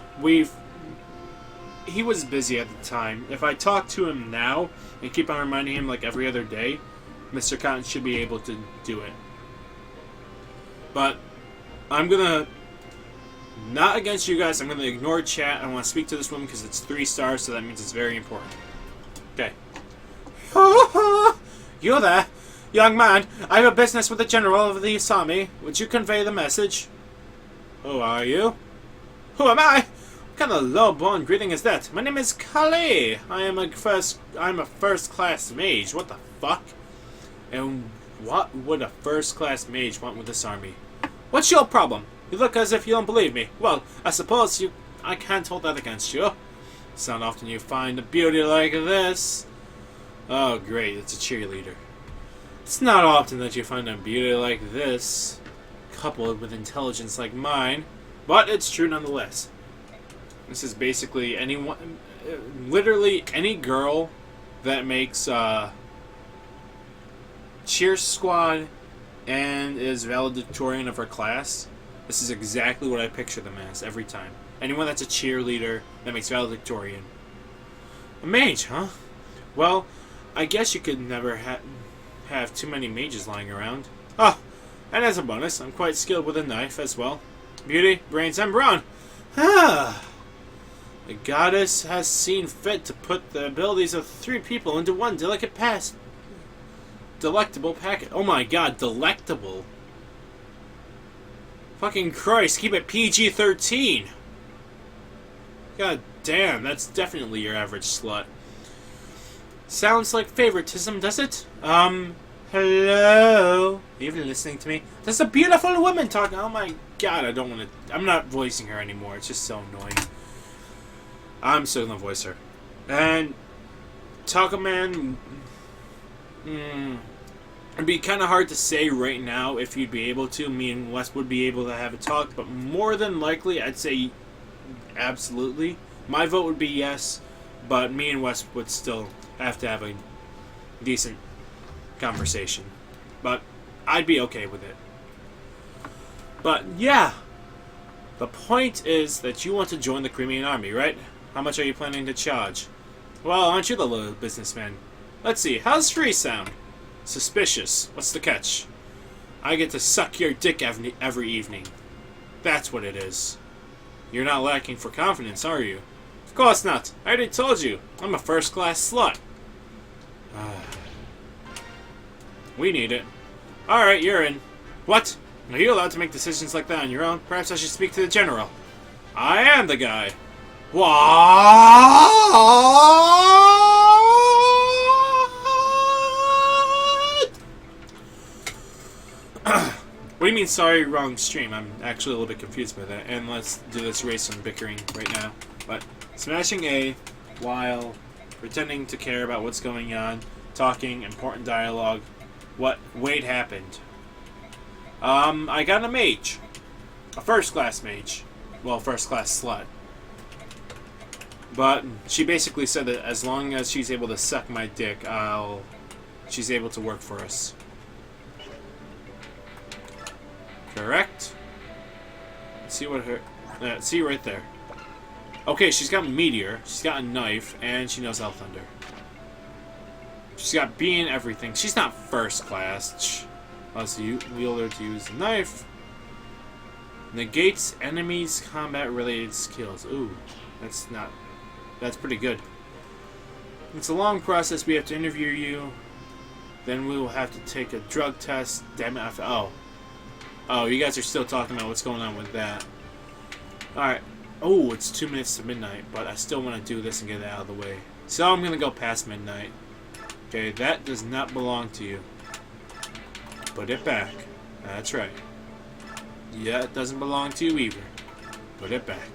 he was busy at the time. If I talk to him now and keep on reminding him like every other day, Mr. Cotton should be able to do it. But I'm gonna, not against you guys, I'm gonna ignore chat. I want to speak to this woman because it's 3 stars, so that means it's very important. Okay. You there, young man? I have a business with the general of the army. Would you convey the message? Who are you? Who am I? What kind of low-born greeting is that? My name is Kali. I'm a first-class mage. What the fuck? And what would a first-class mage want with this army? What's your problem? You look as if you don't believe me. Well, I suppose I can't hold that against you. It's not often you find a beauty like this. Oh, great. It's a cheerleader. It's not often that you find a beauty like this, coupled with intelligence like mine, but it's true nonetheless. This is basically anyone, literally any girl that makes cheer squad and is valedictorian of her class. This is exactly what I picture them as every time. Anyone that's a cheerleader that makes valedictorian. A mage, huh? Well, I guess you could never have too many mages lying around. Oh, and as a bonus, I'm quite skilled with a knife as well. Beauty, brains, and brawn. Ah. The goddess has seen fit to put the abilities of 3 people into one delectable packet. Oh my god, delectable. Fucking Christ, keep it PG-13. God damn, that's definitely your average slut. Sounds like favoritism, does it? Hello? Are you even listening to me? There's a beautiful woman talking. Oh my god, I don't want to... I'm not voicing her anymore. It's just so annoying. I'm still gonna voice her. And... Taco Man... it'd be kind of hard to say right now if you'd be able to. Me and Wes would be able to have a talk, but more than likely, I'd say absolutely. My vote would be yes, but me and Wes would still have to have a decent conversation. But I'd be okay with it. But yeah, the point is that you want to join the Crimean Army, right? How much are you planning to charge? Well, aren't you the little businessman? Let's see, how's free sound? Suspicious. What's the catch? I get to suck your dick every evening. That's what it is. You're not lacking for confidence, are you? Of course not. I already told you. I'm a first-class slut. We need it. Alright, you're in. What? Are you allowed to make decisions like that on your own? Perhaps I should speak to the general. I am the guy. What? What do you mean, sorry, wrong stream? I'm actually a little bit confused by that. And let's do this race and bickering right now. But smashing A while pretending to care about what's going on, talking, important dialogue. Wait happened. I got a mage. A first-class mage. Well, first-class slut. But she basically said that as long as she's able to suck my dick, she's able to work for us. Correct? Let's see what her... see right there. Okay, she's got Meteor, she's got a knife, and she knows Elf Thunder. She's got B and everything. She's not first class. Let's wheel her to use the knife. Negates enemies' combat-related skills. Ooh, that's pretty good. It's a long process. We have to interview you. Then we will have to take a drug test. Damn it. Oh, you guys are still talking about what's going on with that. Alright. Oh, it's 2 minutes to midnight, but I still want to do this and get it out of the way. So I'm going to go past midnight. Okay, that does not belong to you. Put it back. That's right. Yeah, it doesn't belong to you either. Put it back.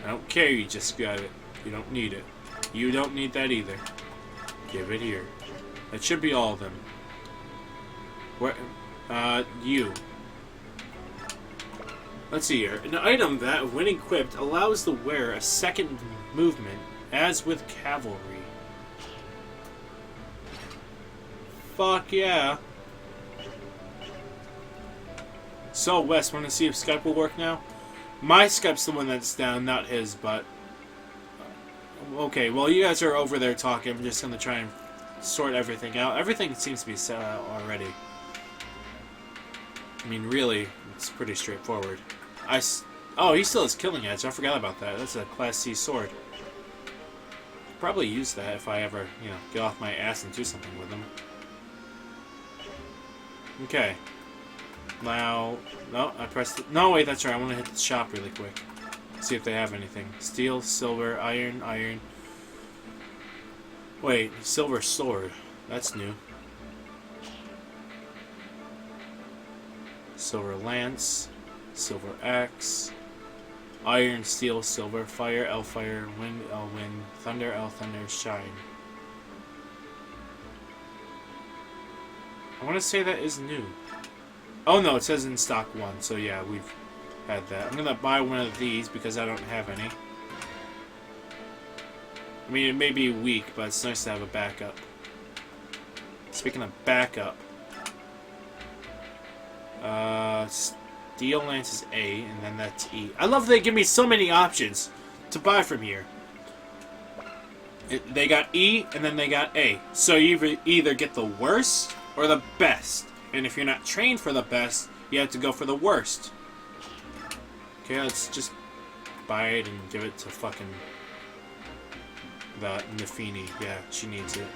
I don't care you just got it. You don't need it. You don't need that either. Give it here. That should be all of them. Where? You. Let's see here. An item that, when equipped, allows the wearer a second movement, as with cavalry. Fuck yeah. So, Wes, want to see if Skype will work now? My Skype's the one that's down, not his, but... Okay, well, you guys are over there talking. I'm just going to try and sort everything out. Everything seems to be set out already. I mean, really, it's pretty straightforward. Oh, he still has Killing Edge. I forgot about that. That's a Class C sword. I'll probably use that if I ever, you know, get off my ass and do something with them. Okay. Now, no, I pressed it. No, wait, that's right. I want to hit the shop really quick. See if they have anything. Steel, silver, iron, iron. Wait, silver sword. That's new. Silver lance, silver axe, iron, steel, silver, fire, L fire, wind, L wind, thunder, L thunder, shine. I want to say that is new. Oh no, it says in stock 1, so yeah, we've had that. I'm gonna buy one of these because I don't have any. I mean, it may be weak, but it's nice to have a backup. Speaking of backup, Steel Lance is A, and then that's E. I love they give me so many options to buy from here. They got E, and then they got A. So you either get the worst or the best. And if you're not trained for the best, you have to go for the worst. Okay, let's just buy it and give it to fucking the Nafini. Yeah, she needs it.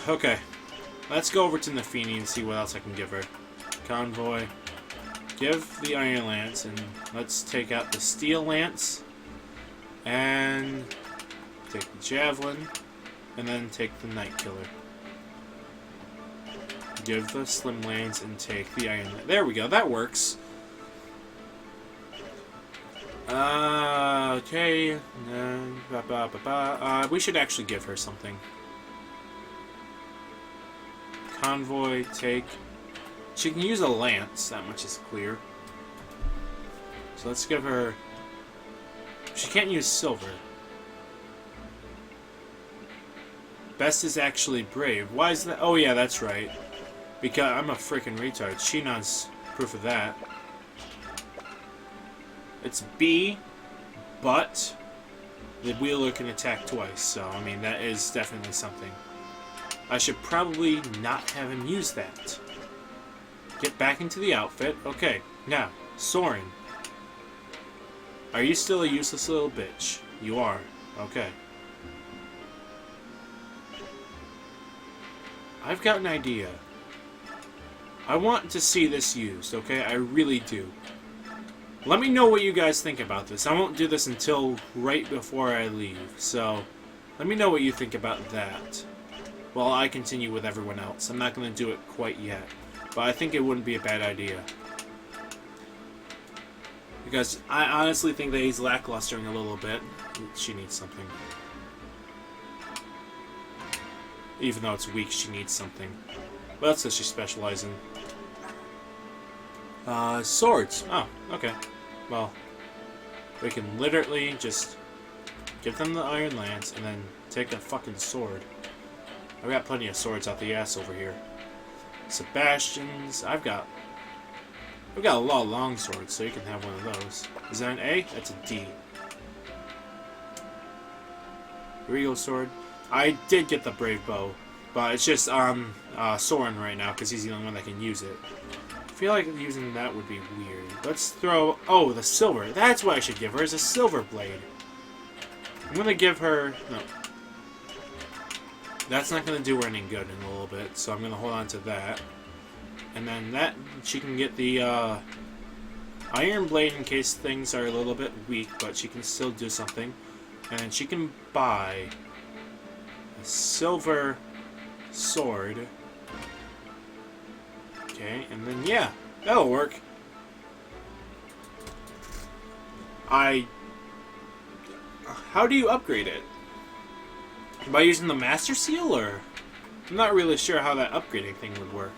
Okay. Let's go over to Nafini and see what else I can give her. Convoy. Give the Iron Lance, and let's take out the Steel Lance. And take the Javelin. And then take the Night Killer. Give the Slim Lance and take the Iron Lance. There we go, that works. Okay. We should actually give her something. Convoy, take... She can use a lance, that much is clear. So let's give her... She can't use silver. Best is actually brave. Why is that? Oh yeah, that's right. Because I'm a freaking retard. Shinon's proof of that. It's B, but the wielder can attack twice, so I mean that is definitely something. I should probably not have him use that. Get back into the outfit. Okay, now, Soren. Are you still a useless little bitch? You are. Okay. I've got an idea. I want to see this used, okay? I really do. Let me know what you guys think about this. I won't do this until right before I leave, so let me know what you think about that. While I continue with everyone else. I'm not going to do it quite yet, but I think it wouldn't be a bad idea. Because I honestly think that he's lacklustering a little bit. She needs something. Even though it's weak, she needs something. But that's what she specializes in. Swords. Oh, okay. Well, we can literally just give them the Iron Lance and then take a fucking sword. I've got plenty of swords out the ass over here. Sebastian's. I've got a lot of long swords, so you can have one of those. Is that an A? That's a D. Regal sword. I did get the Brave Bow, but it's just on Soren right now because he's the only one that can use it. I feel like using that would be weird. Let's throw... Oh, the silver. That's what I should give her, is a silver blade. I'm gonna give her... No. That's not gonna do her any good in a little bit, so I'm gonna hold on to that. And then that, she can get the Iron Blade in case things are a little bit weak, but she can still do something. And then she can buy a silver sword. Okay, and then yeah, that'll work. How do you upgrade it? By using the Master Seal, or? I'm not really sure how that upgrading thing would work.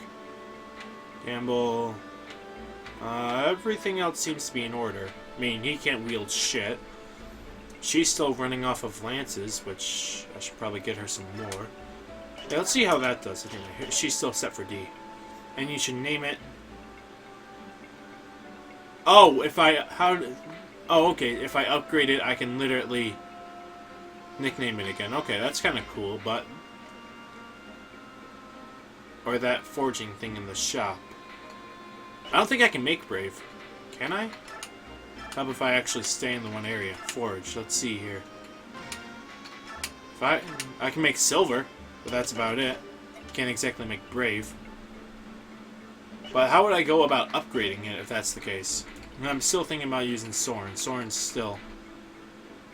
Gamble. Everything else seems to be in order. I mean, he can't wield shit. She's still running off of lances, which I should probably get her some more. Yeah, let's see how that does. Anyway, she's still set for D. And you should name it... Oh, okay, if I upgrade it, I can literally nickname it again. Okay, that's kind of cool, but... Or that forging thing in the shop. I don't think I can make Brave. Can I? How about if I actually stay in the one area? Forge. Let's see here. If I can make Silver, but that's about it. Can't exactly make Brave. But how would I go about upgrading it if that's the case? And I'm still thinking about using Soren. Soren's still...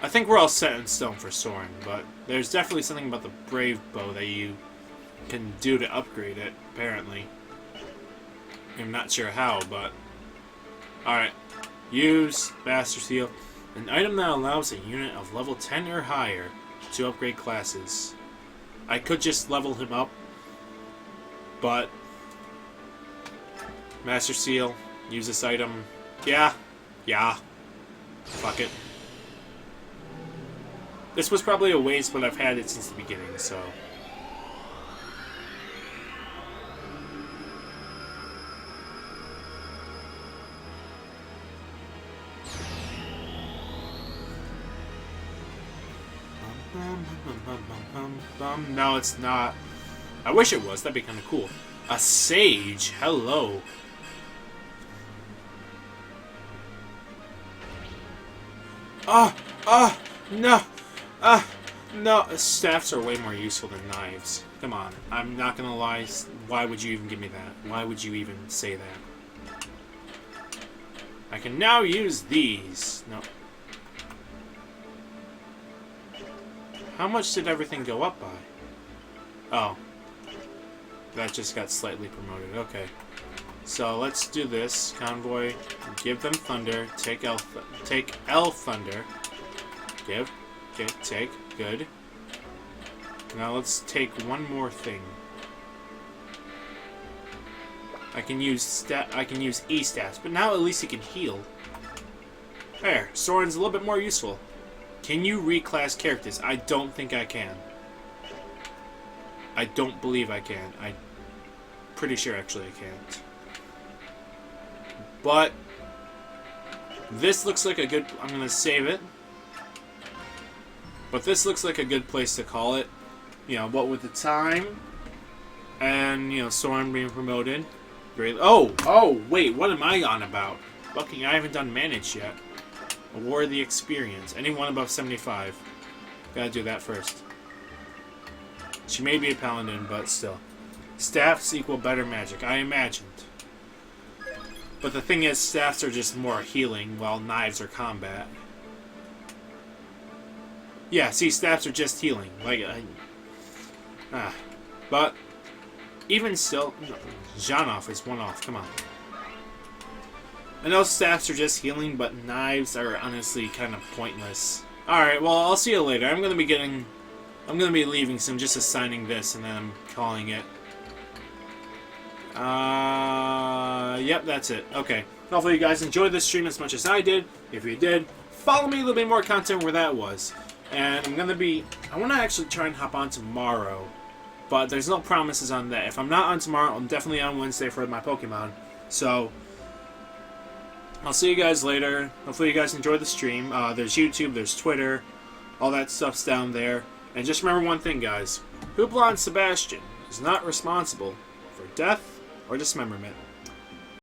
I think we're all set in stone for Soren, but there's definitely something about the Brave bow that you can do to upgrade it, apparently. I'm not sure how, but... Alright. Use Master Seal. An item that allows a unit of level 10 or higher to upgrade classes. I could just level him up, but... Master Seal. Use this item. Yeah. Fuck it. This was probably a waste, but I've had it since the beginning, so... No, it's not. I wish it was. That'd be kind of cool. A sage. Hello. No. No. Staffs are way more useful than knives. Come on. I'm not gonna lie. Why would you even give me that? Why would you even say that? I can now use these. No. How much did everything go up by? Oh. That just got slightly promoted. Okay. So let's do this. Convoy. Give them thunder. Take L thunder. Give. Okay, take. Good. Now let's take one more thing. I can use E stats, but now at least he can heal. There. Soren's a little bit more useful. Can you reclass characters? I don't think I can. I don't believe I can. I'm pretty sure actually I can't. But this looks like a good... I'm going to save it. But this looks like a good place to call it. You know, what with the time and, you know, Soren being promoted. Great. Oh, wait, what am I on about? Fucking, I haven't done manage yet. Award the experience. Anyone above 75. Gotta do that first. She may be a paladin, but still. Staffs equal better magic. I imagined. But the thing is, staffs are just more healing, while knives are combat. Yeah, see, staffs are just healing. Like, but even still, Janov is one off. Come on. I know staffs are just healing, but knives are honestly kind of pointless. Alright, well, I'll see you later. I'm gonna be leaving, so I'm just assigning this, and then I'm calling it. Yep, that's it. Okay. Hopefully you guys enjoyed this stream as much as I did. If you did, follow me a little bit more content where that was. And I want to actually try and hop on tomorrow, but there's no promises on that. If I'm not on tomorrow, I'm definitely on Wednesday for my Pokemon. So, I'll see you guys later. Hopefully you guys enjoyed the stream. There's YouTube, there's Twitter, all that stuff's down there. And just remember one thing, guys. Hoopla and Sebastian is not responsible for death or dismemberment.